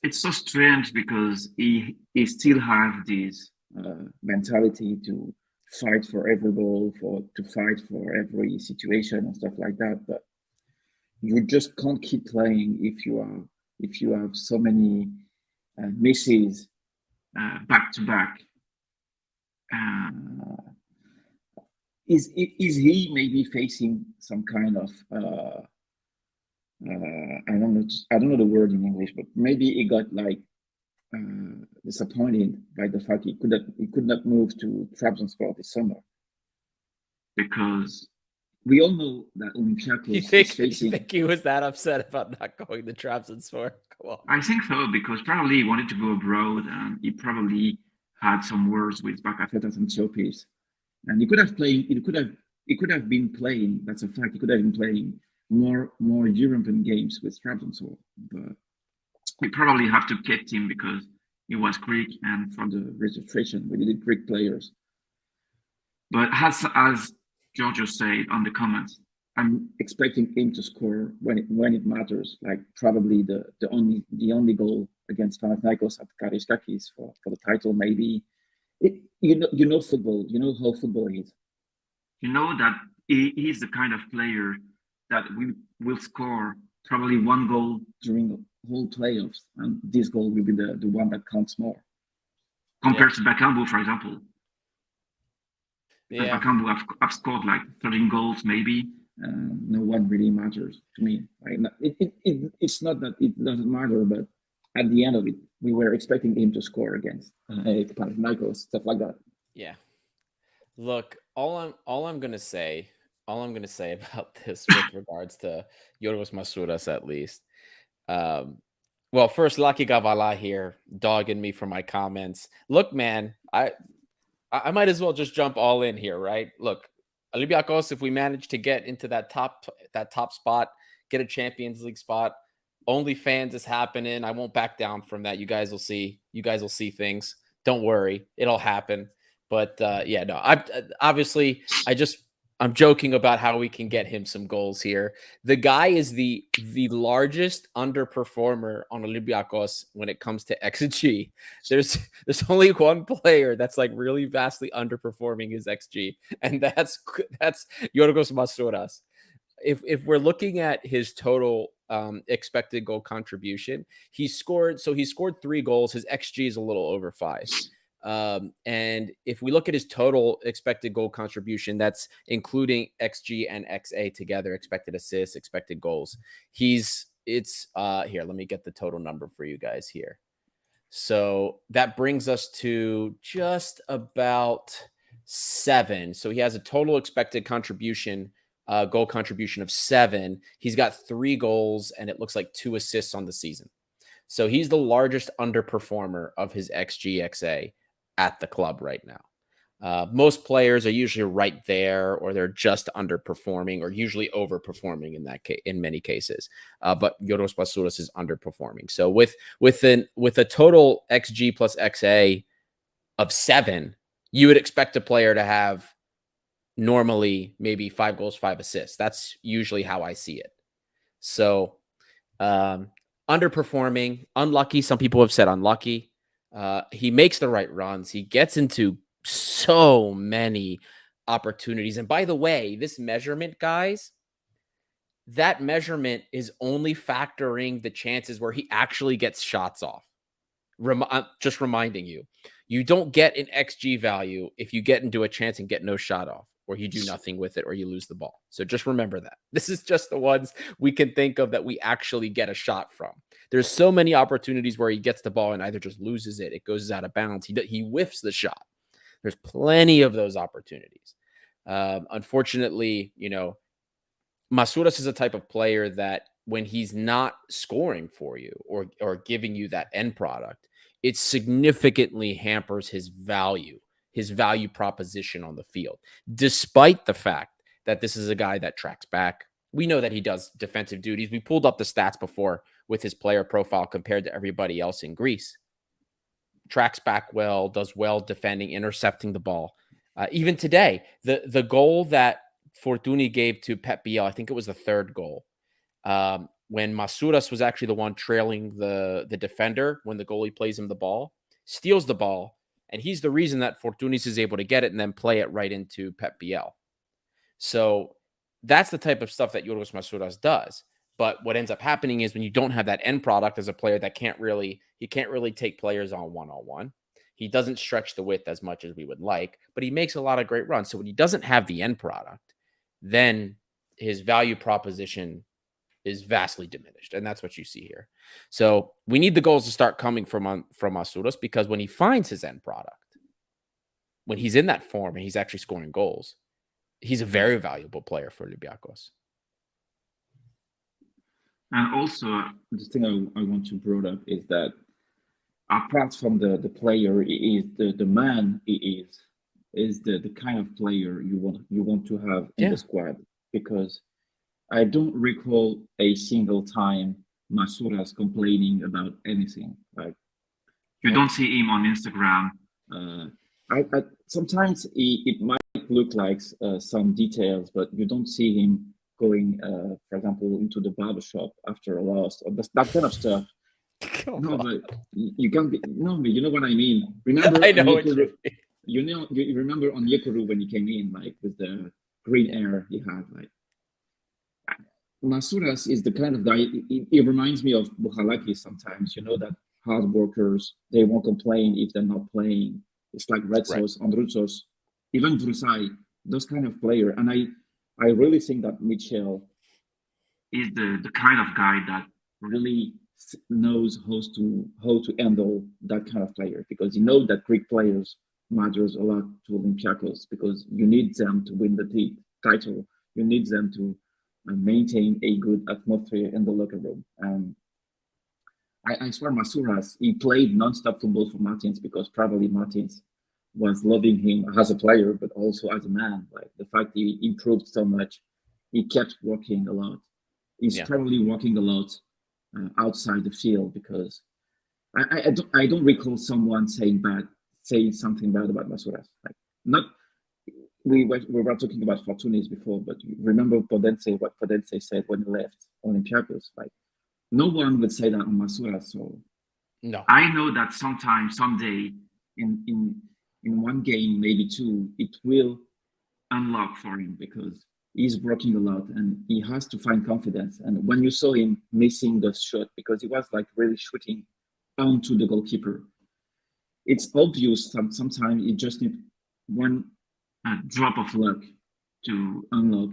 it's so strange, because he still has this mentality to fight for every goal, to fight for every situation and stuff like that. But you just can't keep playing if you have so many misses back to back. Is he maybe facing some kind of I don't know the word in English, but maybe he got like disappointed by the fact he could not move to Trabzonspor this summer, because we all know that Olympiacos you think he was that upset about not going to Trabzonspor? Come on. I think so, because probably he wanted to go abroad, and he probably had some words with Bakasetas and Chopis, and he could have been playing. That's a fact. He could have been playing more European games with Trabzonspor, but we probably have to get him because he was Greek, and from the registration we needed Greek players. But as Giorgio said on the comments, I'm expecting him to score when it matters. Like probably the only goal against Panathinaikos at Kariskakis for the title. Maybe you know football. You know how football is. You know that he's the kind of player that we will score probably one goal during the whole playoffs, and this goal will be the one that counts more. Compared to Bakambu, for example. Yeah. Bakambu have scored like 13 goals, maybe. No one really matters to me. Like, it's not that it doesn't matter, but at the end of it, we were expecting him to score against Panathinaikos, stuff like that. Yeah. Look, all I'm gonna say about this with regards to Yorgos Masouras, at least. Well, first, Lucky Gavala here dogging me for my comments. Look, man, I might as well just jump all in here, right? Look, Olympiacos, if we manage to get into that top spot, get a Champions League spot, OnlyFans is happening. I won't back down from that. You guys will see. You guys will see things. Don't worry, it'll happen. But yeah, no, I'm joking about how we can get him some goals here. The guy is the largest underperformer on Olympiacos when it comes to XG. There's only one player that's like really vastly underperforming his XG, and that's Yorgos Masouras. If we're looking at his total expected goal contribution, he scored 3 goals. His XG is a little over 5. And if we look at his total expected goal contribution, that's including XG and XA together, expected assists, expected goals. Here, let me get the total number for you guys here. So that brings us to just about 7. So he has a total expected contribution, goal contribution of 7. He's got 3 goals and it looks like 2 assists on the season. So he's the largest underperformer of his XG XA at the club right now. Most players are usually right there, or they're just underperforming, or usually overperforming in many cases. But Yorgos Masouras is underperforming. So with a total XG plus XA of 7, you would expect a player to have normally maybe 5 goals, 5 assists. That's usually how I see it. So underperforming, unlucky. Some people have said unlucky. He makes the right runs. He gets into so many opportunities. And by the way, this measurement, guys, that measurement is only factoring the chances where he actually gets shots off. Just reminding you, you don't get an XG value if you get into a chance and get no shot off, or you do nothing with it, or you lose the ball. So just remember that. This is just the ones we can think of that we actually get a shot from. There's so many opportunities where he gets the ball and either just loses it, it goes out of bounds, he whiffs the shot. There's plenty of those opportunities. Unfortunately, Masouras is a type of player that when he's not scoring for you or giving you that end product, it significantly hampers his value proposition on the field, despite the fact that this is a guy that tracks back. We know that he does defensive duties. We pulled up the stats before with his player profile compared to everybody else in Greece. Tracks back well, does well defending, intercepting the ball. Even today, the goal that Fortuny gave to Pep Biel, I think it was the 3rd goal, when Masouras was actually the one trailing the defender when the goalie plays him the ball, steals the ball, and he's the reason that Fortunis is able to get it and then play it right into Pep Biel. So that's the type of stuff that Yorgos Masouras does. But what ends up happening is when you don't have that end product as a player that can't really take players on one-on-one. He doesn't stretch the width as much as we would like, but he makes a lot of great runs. So when he doesn't have the end product, then his value proposition is vastly diminished. And that's what you see here. So we need the goals to start coming from Masouras, because when he finds his end product, when he's in that form and he's actually scoring goals, he's a very valuable player for Olympiacos. And also, the thing I want to bring up is that apart from the player, he is the man he is the kind of player you want to have in the squad, because I don't recall a single time Masouras complaining about anything. Like, you don't see him on Instagram. Sometimes it might look like some details, but you don't see him going, for example, into the barber shop after a loss, or that kind of stuff. No, but you can't be. No, but you know what I mean. Remember, I know what you mean. you remember on Yekuru when he came in, like with the green air he had, like. Masuras is the kind of guy. It reminds me of Bukhalaki sometimes. You know that hard workers, they won't complain if they're not playing. It's like Retsos, Andrutsos, even Vrusai, those kind of player. And I really think that Michel is the kind of guy that really knows how to handle that kind of player, because you know that Greek players matters a lot to Olympiacos, because you need them to win the title. You need them to maintain a good atmosphere in the locker room. I swear, Masuras, he played non-stop football for Martins because probably Martins was loving him as a player, but also as a man. Like the fact he improved so much, he kept working a lot. He's probably working a lot outside the field, because I don't recall someone saying something bad about Masuras. Like, not we were talking about Fortunis before, but remember Podense, what Podense said when he left Olympiacos. Like, no one would say that on Masuras. So no, I know that sometime, someday, in one game, maybe two, it will unlock for him, because he's working a lot and he has to find confidence. And when you saw him missing the shot, because he was like really shooting onto the goalkeeper, it's obvious that sometimes you just need one drop of luck to unlock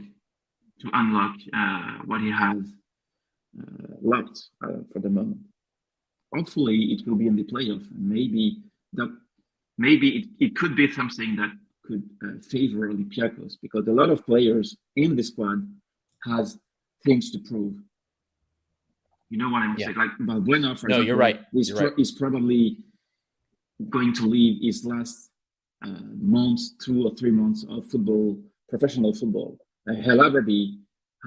what he has locked for the moment. Hopefully, it will be in the playoff, and maybe it could be something that could favor Olympiacos, because a lot of players in the squad has things to prove. You know what I'm saying? Like Balbuena, for example, you're right. He's probably going to leave his last months, 2 or 3 months of football, professional football. Helaberby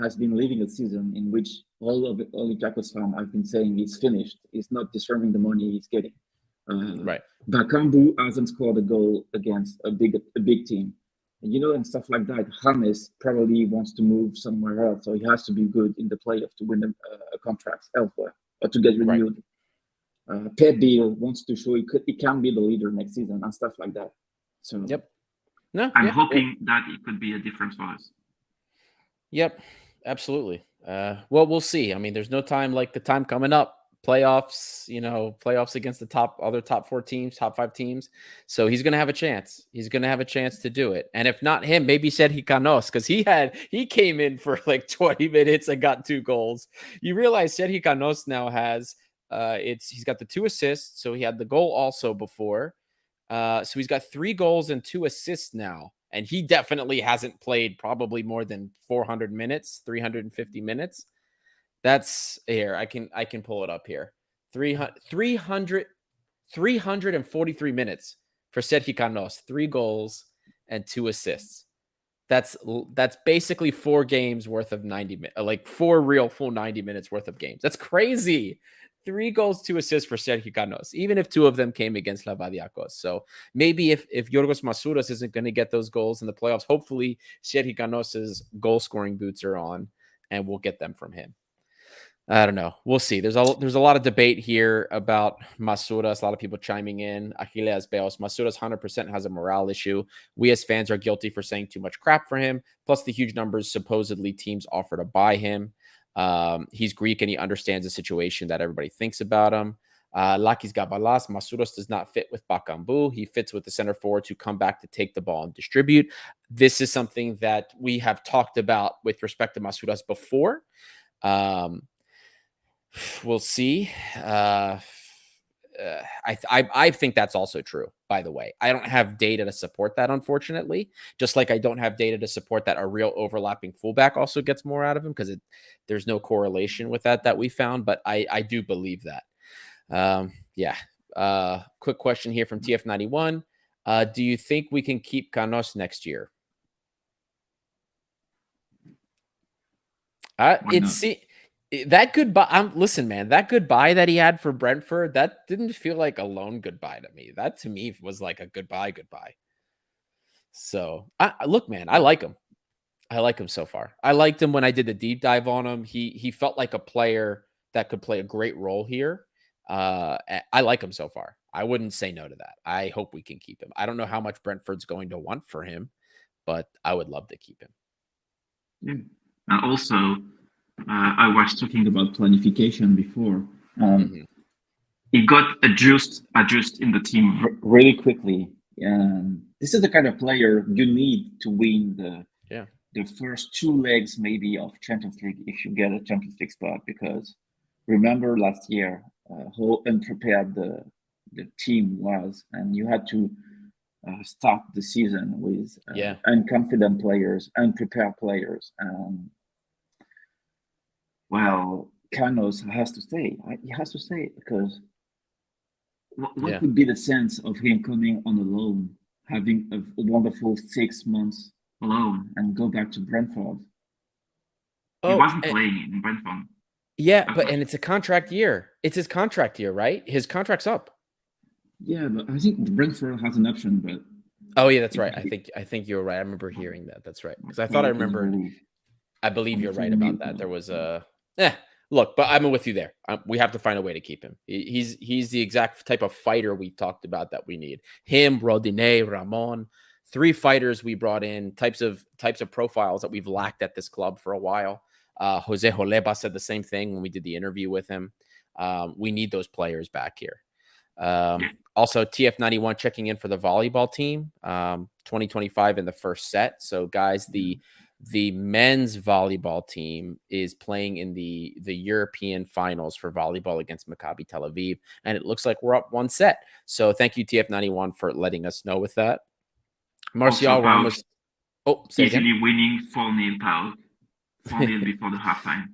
has been living a season in which all of the Olympiacos fans have been saying he's finished. He's not deserving the money he's getting. Bakambu hasn't scored a goal against a big team, and stuff like that. James probably wants to move somewhere else, so he has to be good in the playoff to win a contract elsewhere or to get renewed. Pep Bill wants to show he can be the leader next season and stuff like that. So I'm hoping that it could be a difference for us. Yep, absolutely. Well, we'll see. I mean, there's no time like the time coming up. Playoffs, playoffs against the top 4 teams, top 5 teams. So he's going to have a chance. He's going to have a chance to do it. And if not him, maybe Sergi Canos, because he came in for like 20 minutes and got 2 goals. You realize Sergi Canos now has he's got the 2 assists. So he had the goal also before. So he's got 3 goals and 2 assists now. And he definitely hasn't played probably more than 400 minutes, 350 minutes. That's here. I can pull it up here. 343 minutes for Sergi Canos, 3 goals and 2 assists. That's basically 4 games worth of 90 minutes, like 4 real full 90 minutes worth of games. That's crazy. 3 goals, 2 assists for Sergi Canos, even if 2 of them came against Levadiakos. So maybe if Yorgos Masuras isn't going to get those goals in the playoffs, hopefully Sergi Canos's goal scoring boots are on and we'll get them from him. I don't know. We'll see. There's a lot of debate here about Masuras. A lot of people chiming in. Achilles Beos. Masuras 100% has a morale issue. We as fans are guilty for saying too much crap for him. Plus the huge numbers supposedly teams offer to buy him. He's Greek and he understands the situation that everybody thinks about him. Lakis Gavalas. Masuras does not fit with Bakambu. He fits with the center forwards who come back to take the ball and distribute. This is something that we have talked about with respect to Masuras before. We'll see. I think that's also true, by the way. I don't have data to support that, unfortunately. Just like I don't have data to support that a real overlapping fullback also gets more out of him, because there's no correlation with that we found. But I do believe that. Quick question here from TF91. Do you think we can keep Canos next year? That goodbye, listen, man, that goodbye that he had for Brentford, that didn't feel like a lone goodbye to me. That to me was like a goodbye. So, look, man, I like him. I like him so far. I liked him when I did the deep dive on him. He felt like a player that could play a great role here. I like him so far. I wouldn't say no to that. I hope we can keep him. I don't know how much Brentford's going to want for him, but I would love to keep him. Yeah. And also, I was talking about planification before. It got adjust in the team really quickly. This is the kind of player you need to win the first two legs maybe of Champions League if you get a Champions League spot, because remember last year how unprepared the team was, and you had to start the season with unconfident players, unprepared players. Well, Canos has to stay. He has to stay because what would be the sense of him coming on a loan, having a wonderful 6 months alone, and go back to Brentford? He wasn't playing in Brentford. Yeah, and it's a contract year. It's his contract year, right? His contract's up. Yeah, but I think Brentford has an option, but oh yeah, that's right. I think you're right. I remember hearing that. That's right. Because I thought I remembered. I believe you're right about that. There was a look, but I'm with you there. We have to find a way to keep him. He's the exact type of fighter we talked about that we need. Him, Rodinei, Ramon, 3 fighters we brought in, types of profiles that we've lacked at this club for a while. Jose Joleba said the same thing when we did the interview with him. We need those players back here. Also, TF91 checking in for the volleyball team, 2025 in the first set. So, guys, the men's volleyball team is playing in the European finals for volleyball against Maccabi Tel Aviv, and it looks like we're up 1 set. So, thank you TF91 for letting us know with that. Martial Ramos, easily winning 4-0 Pau, 4-0 before the halftime.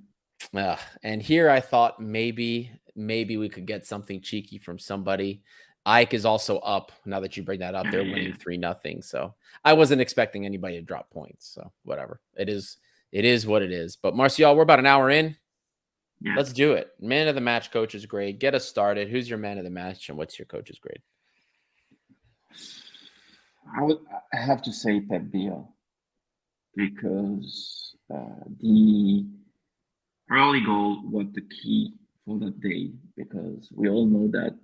And here I thought maybe we could get something cheeky from somebody. Ike is also up. Now that you bring that up, they're winning 3-0. So I wasn't expecting anybody to drop points. So whatever. It is what it is. But Martial, we're about an hour in. Yeah. Let's do it. Man of the match, coach's grade. Get us started. Who's your man of the match and what's your coach's grade? I have to say Pep Biel, because the early goal was the key for that day, because we all know that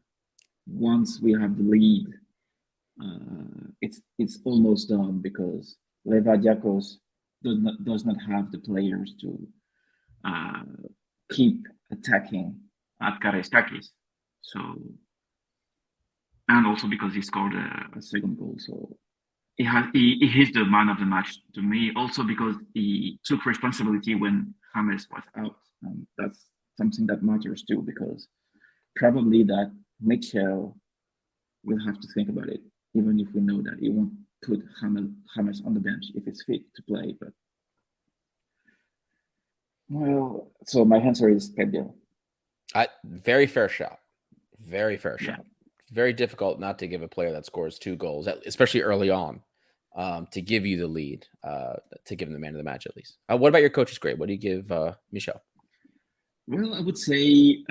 once we have the lead, it's almost done, because Levadiakos does not have the players to keep attacking at Karestakis. So, and also because he scored a second goal, so he is the man of the match to me. Also because he took responsibility when James was out, and that's something that matters too, because probably that Mitchell will have to think about it, even if we know that he won't put James on the bench if it's fit to play. But well, so my answer is Pep Biel. Very fair shot. Very fair shot. Very difficult not to give a player that scores 2 goals, especially early on, to give you the lead, to give him the man of the match at least. What about your coach's grade? What do you give Michel? Well, I would say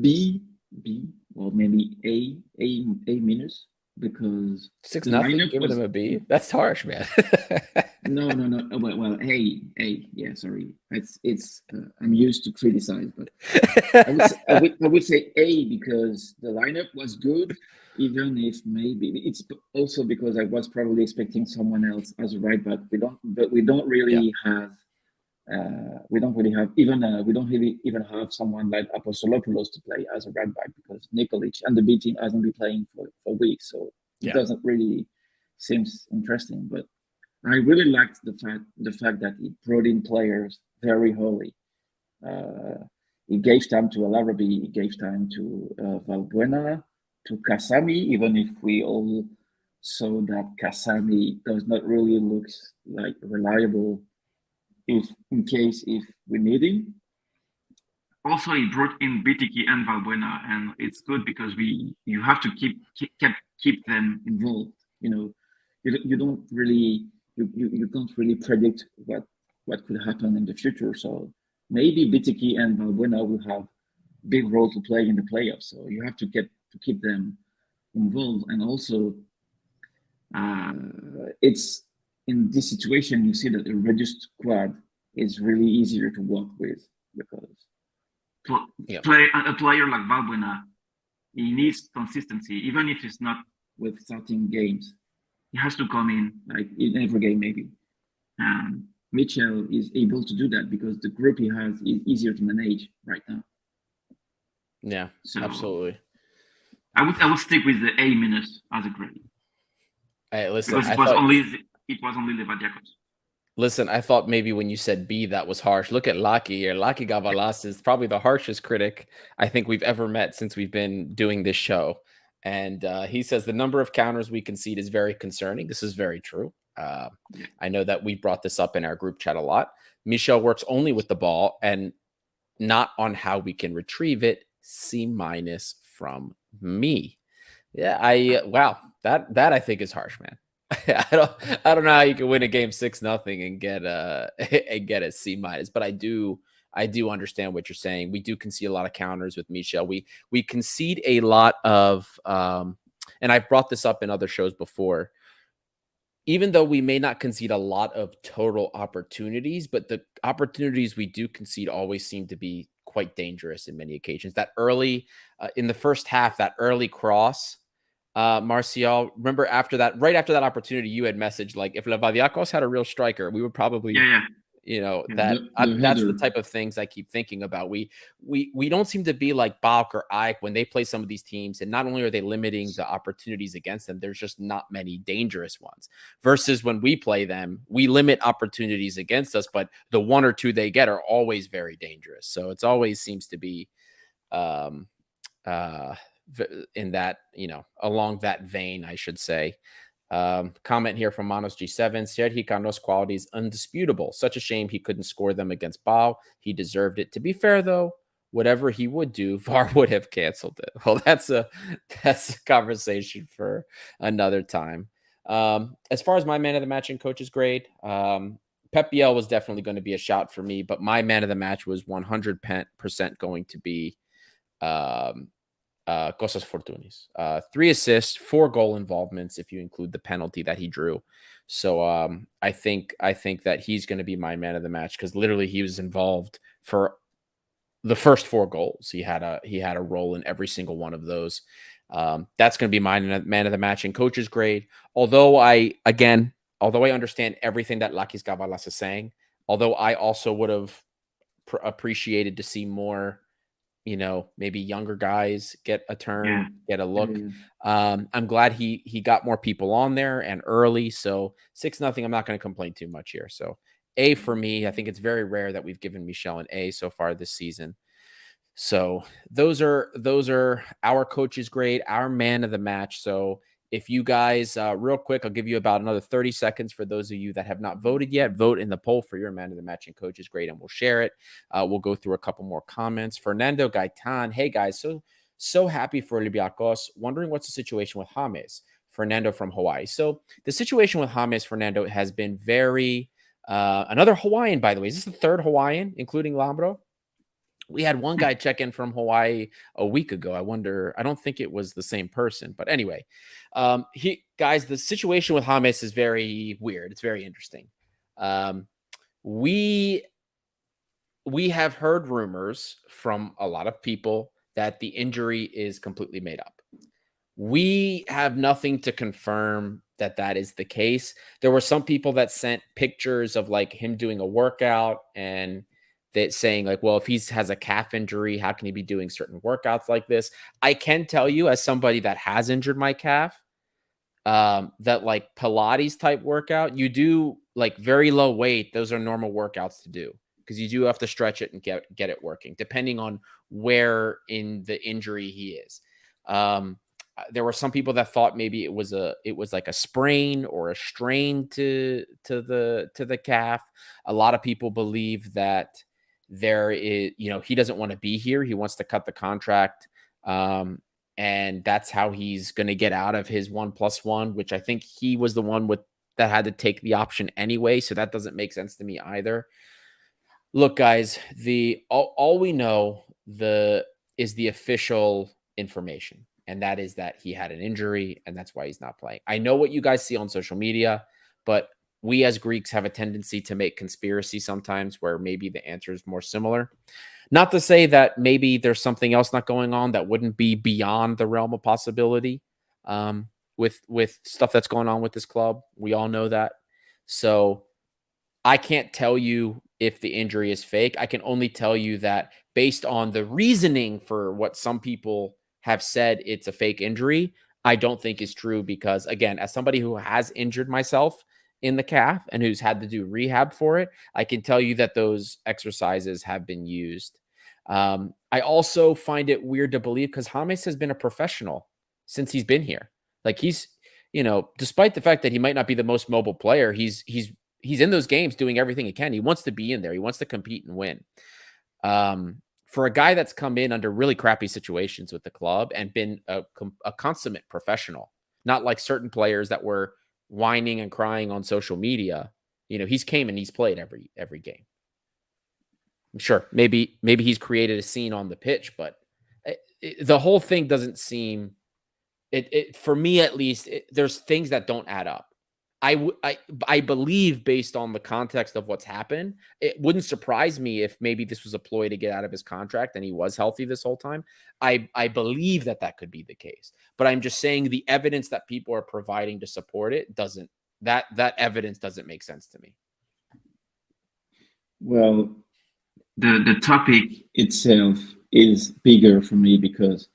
B, or maybe A minus, because 6-0. Giving him a B. That's harsh, man. No. Well, A. Yeah, sorry. It's. I'm used to criticize, but I would say A, because the lineup was good, even if maybe it's also because I was probably expecting someone else as a right back. We don't really have even have someone like Apostolopoulos to play as a right back, because Nikolic and the B team hasn't been playing for weeks, so it doesn't really seems interesting. But I really liked the fact that he brought in players very early. He gave time to Alarabi, he gave time to Valbuena, to Kasami, even if we all saw that Kasami does not really look like reliable if we need him. Also, he brought in Bitiki and Valbuena, and it's good because you have to keep them involved. You don't really you can't really predict what could happen in the future. So maybe Bitiki and Valbuena will have big role to play in the playoffs. So you have to keep them involved, and also it's in this situation, you see that a reduced squad is really easier to work with because a player like Valbuena, he needs consistency, even if it's not with starting games, he has to come in. like in every game maybe. Mitchell is able to do that because the group he has is easier to manage right now. Yeah, So absolutely. I would stick with the A minus as a grade. Hey, listen, Because it was only Levadiakos. Listen, I thought maybe when you said B, that was harsh. Look at Laki here. Laki Gavalas is probably the harshest critic I think we've ever met since we've been doing this show. And he says the number of counters we concede is very concerning. This is very true. I know that we brought this up in our group chat a lot. Michel works only with the ball and not on how we can retrieve it. C minus from me. Yeah, wow. That I think is harsh, man. I don't know how you can win a game 6-0 and get a C minus, but I do understand what you're saying. We do concede a lot of counters with Michel. We concede a lot of and I've brought this up in other shows before. Even though we may not concede a lot of total opportunities, but the opportunities we do concede always seem to be quite dangerous in many occasions. That early in the first half, that early cross, Martial, remember right after that opportunity, you had messaged like if Levadiakos had a real striker, we would probably, that's the type of things I keep thinking about. We don't seem to be like Balk or Ike when they play some of these teams, and not only are they limiting the opportunities against them, there's just not many dangerous ones. Versus when we play them, we limit opportunities against us, but the one or two they get are always very dangerous. So it's always seems to be in that, along that vein, I should say. Comment here from Manos G7. Sergi Cano's quality is undisputable. Such a shame he couldn't score them against Bao. He deserved it. To be fair, though, whatever he would do, VAR would have canceled it. Well, that's a conversation for another time. As far as my man of the match and coach's grade, Pep Biel was definitely going to be a shout for me, but my man of the match was 100% going to be Kostas Fortounis. 3 assists, 4 goal involvements if you include the penalty that he drew. So I think that he's going to be my man of the match because literally he was involved for the first 4 goals. He had a role in every single one of those. That's going to be my man of the match and coach's grade. Although I understand everything that Lakis Gavalas is saying, although I also would have appreciated to see more, maybe younger guys get a turn, get a look. I'm glad he got more people on there and early. So 6-0, I'm not going to complain too much here. So A for me. I think it's very rare that we've given Michel an A so far this season. So those are our coach's grade, our man of the match. So if you guys, real quick, I'll give you about another 30 seconds for those of you that have not voted yet. Vote in the poll for your man of the match and coach's grade, and we'll share it. We'll go through a couple more comments. Fernando Gaitan, hey guys, so happy for Olympiacos. Wondering what's the situation with James. Fernando from Hawaii. So the situation with James, Fernando, has been very another Hawaiian, by the way. Is this the third Hawaiian, including Lambro? We had one guy check in from Hawaii a week ago. I don't think it was the same person, but anyway, guys, the situation with James is very weird. It's very interesting. We have heard rumors from a lot of people that the injury is completely made up. We have nothing to confirm that is the case. There were some people that sent pictures of like him doing a workout and that saying like, well, if he has a calf injury, how can he be doing certain workouts like this? I can tell you as somebody that has injured my calf, that like Pilates type workout, you do like very low weight. Those are normal workouts to do because you do have to stretch it and get it working depending on where in the injury he is. There were some people that thought maybe it was like a sprain or a strain to the calf. A lot of people believe that there is, he doesn't want to be here. He wants to cut the contract. And that's how he's going to get out of his 1+1, which I think he was the one that had to take the option anyway. So that doesn't make sense to me either. Look, guys, all we know is the official information. And that is that he had an injury and that's why he's not playing. I know what you guys see on social media, but we as Greeks have a tendency to make conspiracy sometimes where maybe the answer is more similar. Not to say that maybe there's something else not going on that wouldn't be beyond the realm of possibility with stuff that's going on with this club. We all know that. So I can't tell you if the injury is fake. I can only tell you that based on the reasoning for what some people have said it's a fake injury, I don't think is true because, again, as somebody who has injured myself in the calf and who's had to do rehab for it, I can tell you that those exercises have been used. I also find it weird to believe because James has been a professional since he's been here. Like he's, despite the fact that he might not be the most mobile player, he's in those games doing everything he can. He wants to be in there. He wants to compete and win. For a guy that's come in under really crappy situations with the club and been a consummate professional, not like certain players that were whining and crying on social media, he's came and he's played every game. I'm sure maybe he's created a scene on the pitch, but the whole thing doesn't seem it for me at least. There's things that don't add up. I believe based on the context of what's happened, it wouldn't surprise me if maybe this was a ploy to get out of his contract and he was healthy this whole time. I believe that could be the case, but I'm just saying the evidence that people are providing to support it doesn't, that evidence doesn't make sense to me. Well, the topic itself is bigger for me because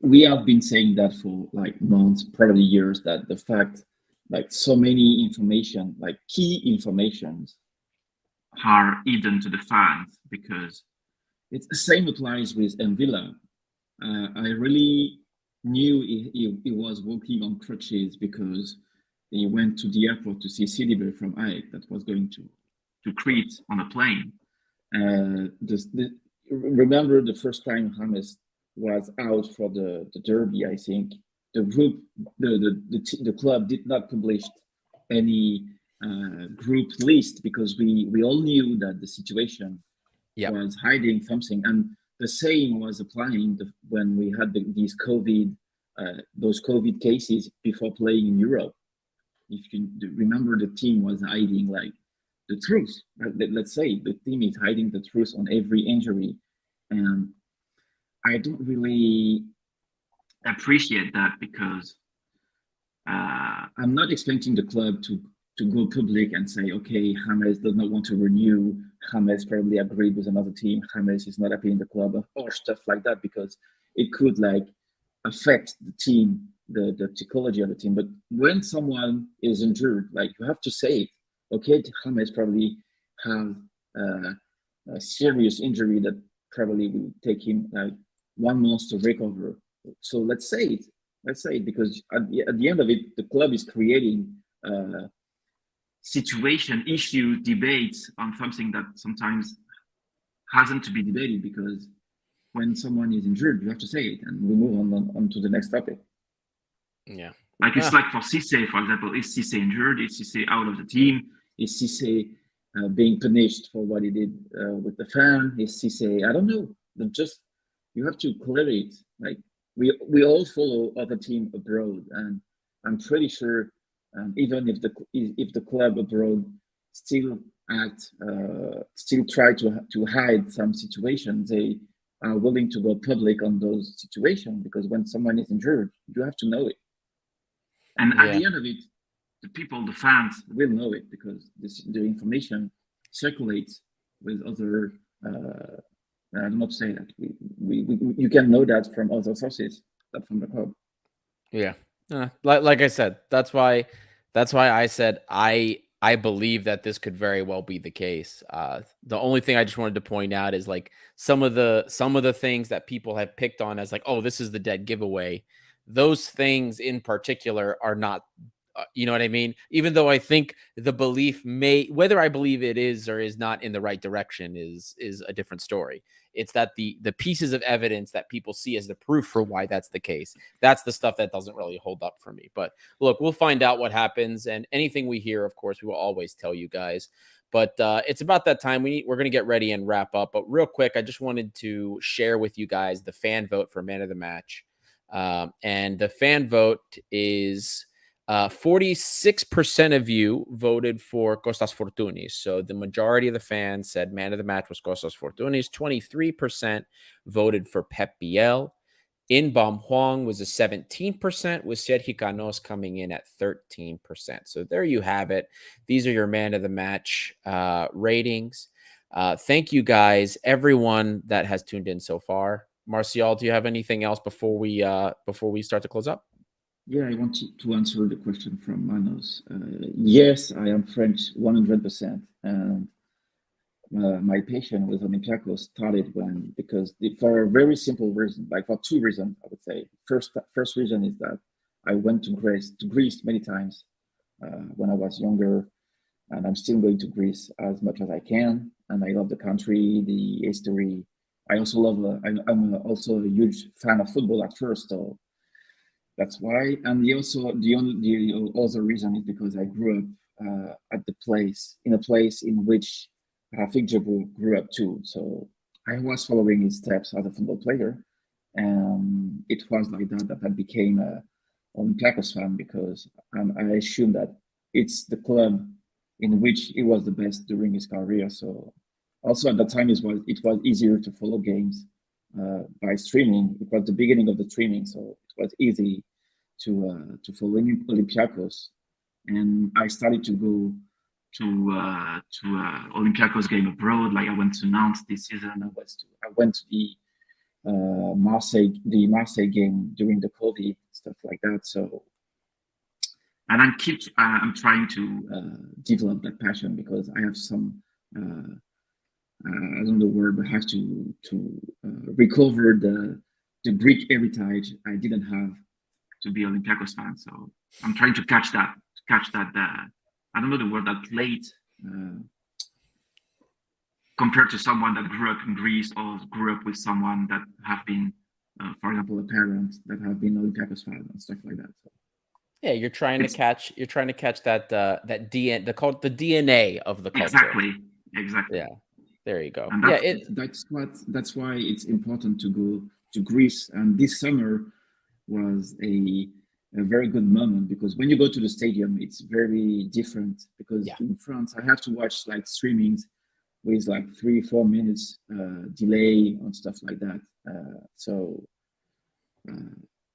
we have been saying that for like months, probably years, that the fact like so many information, like key informations are hidden to the fans because it's the same applies with Mvila. I really knew he was walking on crutches because he went to the airport to see Sidibe from AEK that was going to Crete on a plane. Remember the first time James was out for the derby, I think the club did not publish any group list because we all knew that the situation was hiding something, and the same was applying when we had these those COVID cases before playing in Europe. If you remember, the team was hiding like the truth. Let's say the team is hiding the truth on every injury, and I don't really appreciate that because I'm not expecting the club to go public and say, okay, James does not want to renew. James probably agreed with another team. James is not happy in the club or stuff like that, because it could like affect the team, the psychology of the team. But when someone is injured, like you have to say it. Okay, James probably have a serious injury that probably will take him like 1 month to recover. So let's say it. Because at the end of it, the club is creating situation, issue, debates on something that sometimes hasn't to be debated, because when someone is injured, you have to say it, and we move on to the next topic. Yeah. Like it's like for Cisse, for example, is Cisse injured? Is Cisse out of the team? Is Cisse being punished for what he did with the fan? Is Cisse, I don't know. But just, you have to clear it. Like we all follow other team abroad, and I'm pretty sure even if the club abroad still try to hide some situations, they are willing to go public on those situations, because when someone is injured, you have to know it. And at the end of it, the people, the fans, will know it, because the information circulates with other. I don't know to say that you can know that from other sources, not from the club. Yeah, like I said, that's why I said I believe that this could very well be the case. The only thing I just wanted to point out is like some of the things that people have picked on as like, oh, this is the dead giveaway. Those things in particular are not, you know what I mean? Even though I think the belief whether I believe it is or is not in the right direction is a different story. It's that the pieces of evidence that people see as the proof for why that's the case, that's the stuff that doesn't really hold up for me. But look, we'll find out what happens, and anything we hear, of course, we will always tell you guys. But it's about that time. We're going to get ready and wrap up. But real quick, I just wanted to share with you guys the fan vote for man of the match. And the fan vote is 46% of you voted for Kostas Fortounis. So the majority of the fans said man of the match was Kostas Fortounis. 23% voted for Pep Biel. Inbom Huang was a 17%, with Sergi Canos coming in at 13%. So there you have it. These are your man of the match ratings. Thank you guys, everyone that has tuned in so far. Martial, do you have anything else before we start to close up? Yeah, I want to answer the question from Manos. Yes, I am French 100%. And my passion with Olympiacos started for a very simple reason, like for two reasons, I would say. First reason is that I went to Greece many times when I was younger, and I'm still going to Greece as much as I can. And I love the country, the history. I also love. I'm also a huge fan of football at first, so that's why. And the other reason is because I grew up in a place in which Rafik Djibril grew up too. So I was following his steps as a football player, and it was like that I became a Olympiacos fan, because I assume that it's the club in which he was the best during his career. So also at that time it was easier to follow games by streaming. It was the beginning of the streaming, so it was easy to follow Olympiacos, and I started to go to Olympiacos game abroad. Like I went to Nantes this season. I went to the Marseille game during the COVID, stuff like that. So, and I'm trying to develop that passion, because I have some I don't know the word, but I have to recover the Greek heritage I didn't have to be Olympiacos fan. So I'm trying to catch that. I don't know the word, that late compared to someone that grew up in Greece or grew up with someone that have been, for example, a parent that have been Olympiacos fan and stuff like that. So. Yeah, you're trying to catch that that DNA, the DNA of the culture. Exactly. Yeah, there you go. And that's why it's important to go to Greece. And this summer was a very good moment, because when you go to the stadium, it's very different, because in France, I have to watch like streamings with like 3-4 minutes delay on stuff like that.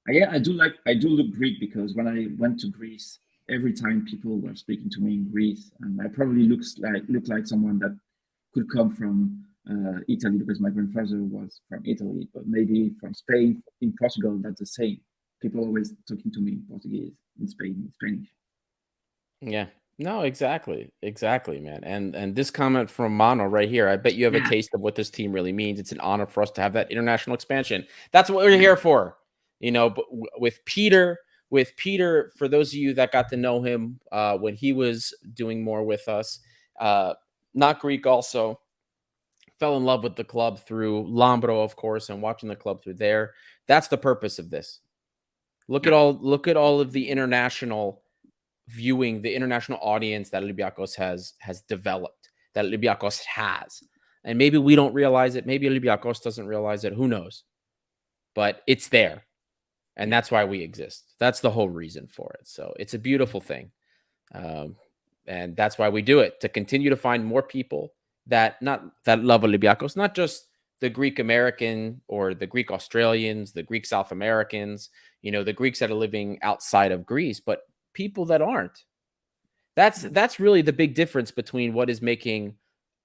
I do look Greek, because when I went to Greece, every time people were speaking to me in Greece, and I probably look like someone that could come from Italy, because my grandfather was from Italy, but maybe from Spain. In Portugal, that's the same. People always talking to me in Portuguese, in Spanish. Yeah. No, exactly, man. And this comment from Mano right here, I bet you have a taste of what this team really means. It's an honor for us to have that international expansion. That's what we're here for, But with Peter, for those of you that got to know him when he was doing more with us, not Greek, also fell in love with the club through Lambro, of course, and watching the club through there. That's the purpose of this. Look at all of the international viewing, the international audience that Olympiacos has developed, that Olympiacos has. And maybe we don't realize it. Maybe Olympiacos doesn't realize it. Who knows? But it's there. And that's why we exist. That's the whole reason for it. So it's a beautiful thing. And that's why we do it, to continue to find more people that love Olympiacos, not just the Greek American or the Greek Australians, the Greek South Americans, the Greeks that are living outside of Greece, but people that aren't. That's really the big difference between what is making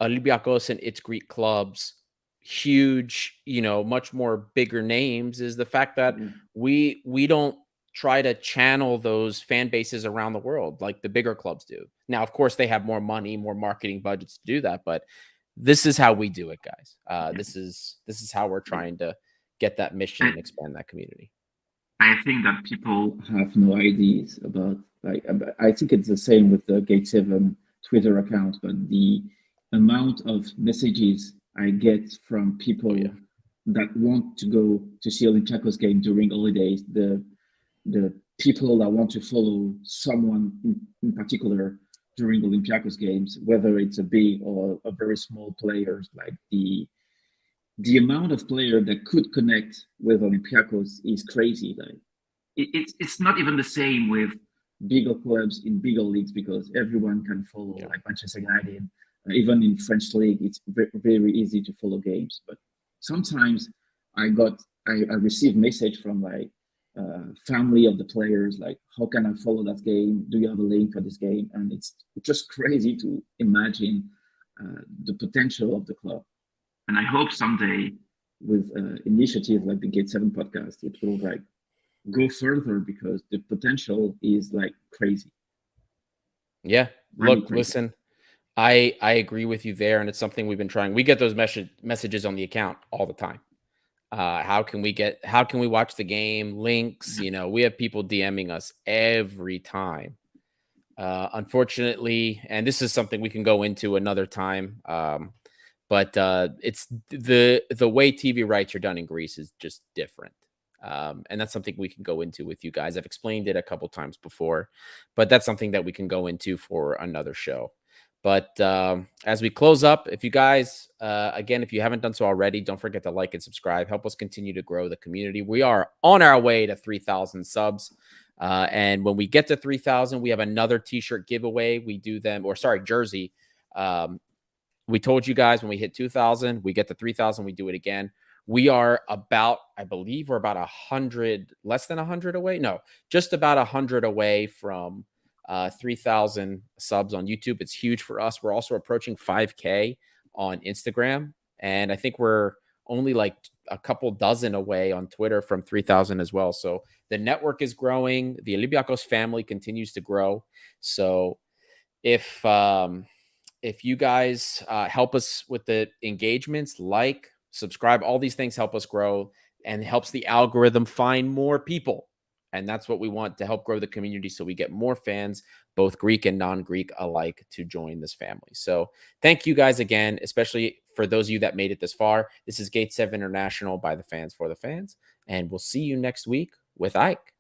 Olympiacos and its Greek clubs huge, much more bigger names, is the fact that we don't try to channel those fan bases around the world like the bigger clubs do. Now, of course, they have more money, more marketing budgets to do that, but this is how we do it, guys. This is how we're trying to get that mission and expand that community. I think that people have no ideas about, I think it's the same with the Gate 7 Twitter account, but the amount of messages I get from people that want to go to see Olympiacos game during holidays, the people that want to follow someone in particular during Olympiacos games, whether it's a big or a very small players, like the amount of players that could connect with Olympiacos is crazy. Like it's not even the same with bigger clubs in bigger leagues because everyone can follow, Yeah. like Manchester United. Even in French league, it's very easy to follow games. But sometimes I received message from like family of the players, like, how can I follow that game? Do you have a link for this game? And it's just crazy to imagine the potential of the club. And I hope someday with initiatives like the Gate 7 podcast, it will like go further because the potential is like crazy. Yeah. Really Look, crazy. listen, I agree with you there, and it's something we've been trying. We get those messages on the account all the time. How can we watch the game? Links, we have people DMing us every time. Unfortunately, and this is something we can go into another time. But it's the way TV rights are done in Greece is just different. And that's something we can go into with you guys. I've explained it a couple times before, but that's something that we can go into for another show. But as we close up, if you guys, again, if you haven't done so already, don't forget to like and subscribe. Help us continue to grow the community. We are on our way to 3,000 subs. And when we get to 3,000, we have another t-shirt giveaway. We do them, or sorry, jersey. We told you guys when we hit 2,000, we get to 3,000, we do it again. We are about, I believe we're about 100, less than 100 away. No, just about 100 away from 3,000 subs on YouTube. It's huge for us. We're also approaching 5K on Instagram. And I think we're only like a couple dozen away on Twitter from 3,000 as well. So the network is growing. The Olympiacos family continues to grow. So if you guys help us with the engagements, like, subscribe, all these things help us grow and helps the algorithm find more people. And that's what we want, to help grow the community so we get more fans, both Greek and non-Greek alike, to join this family. So thank you guys again, especially for those of you that made it this far. This is Gate 7 International, by the fans, for the fans. And we'll see you next week with Ike.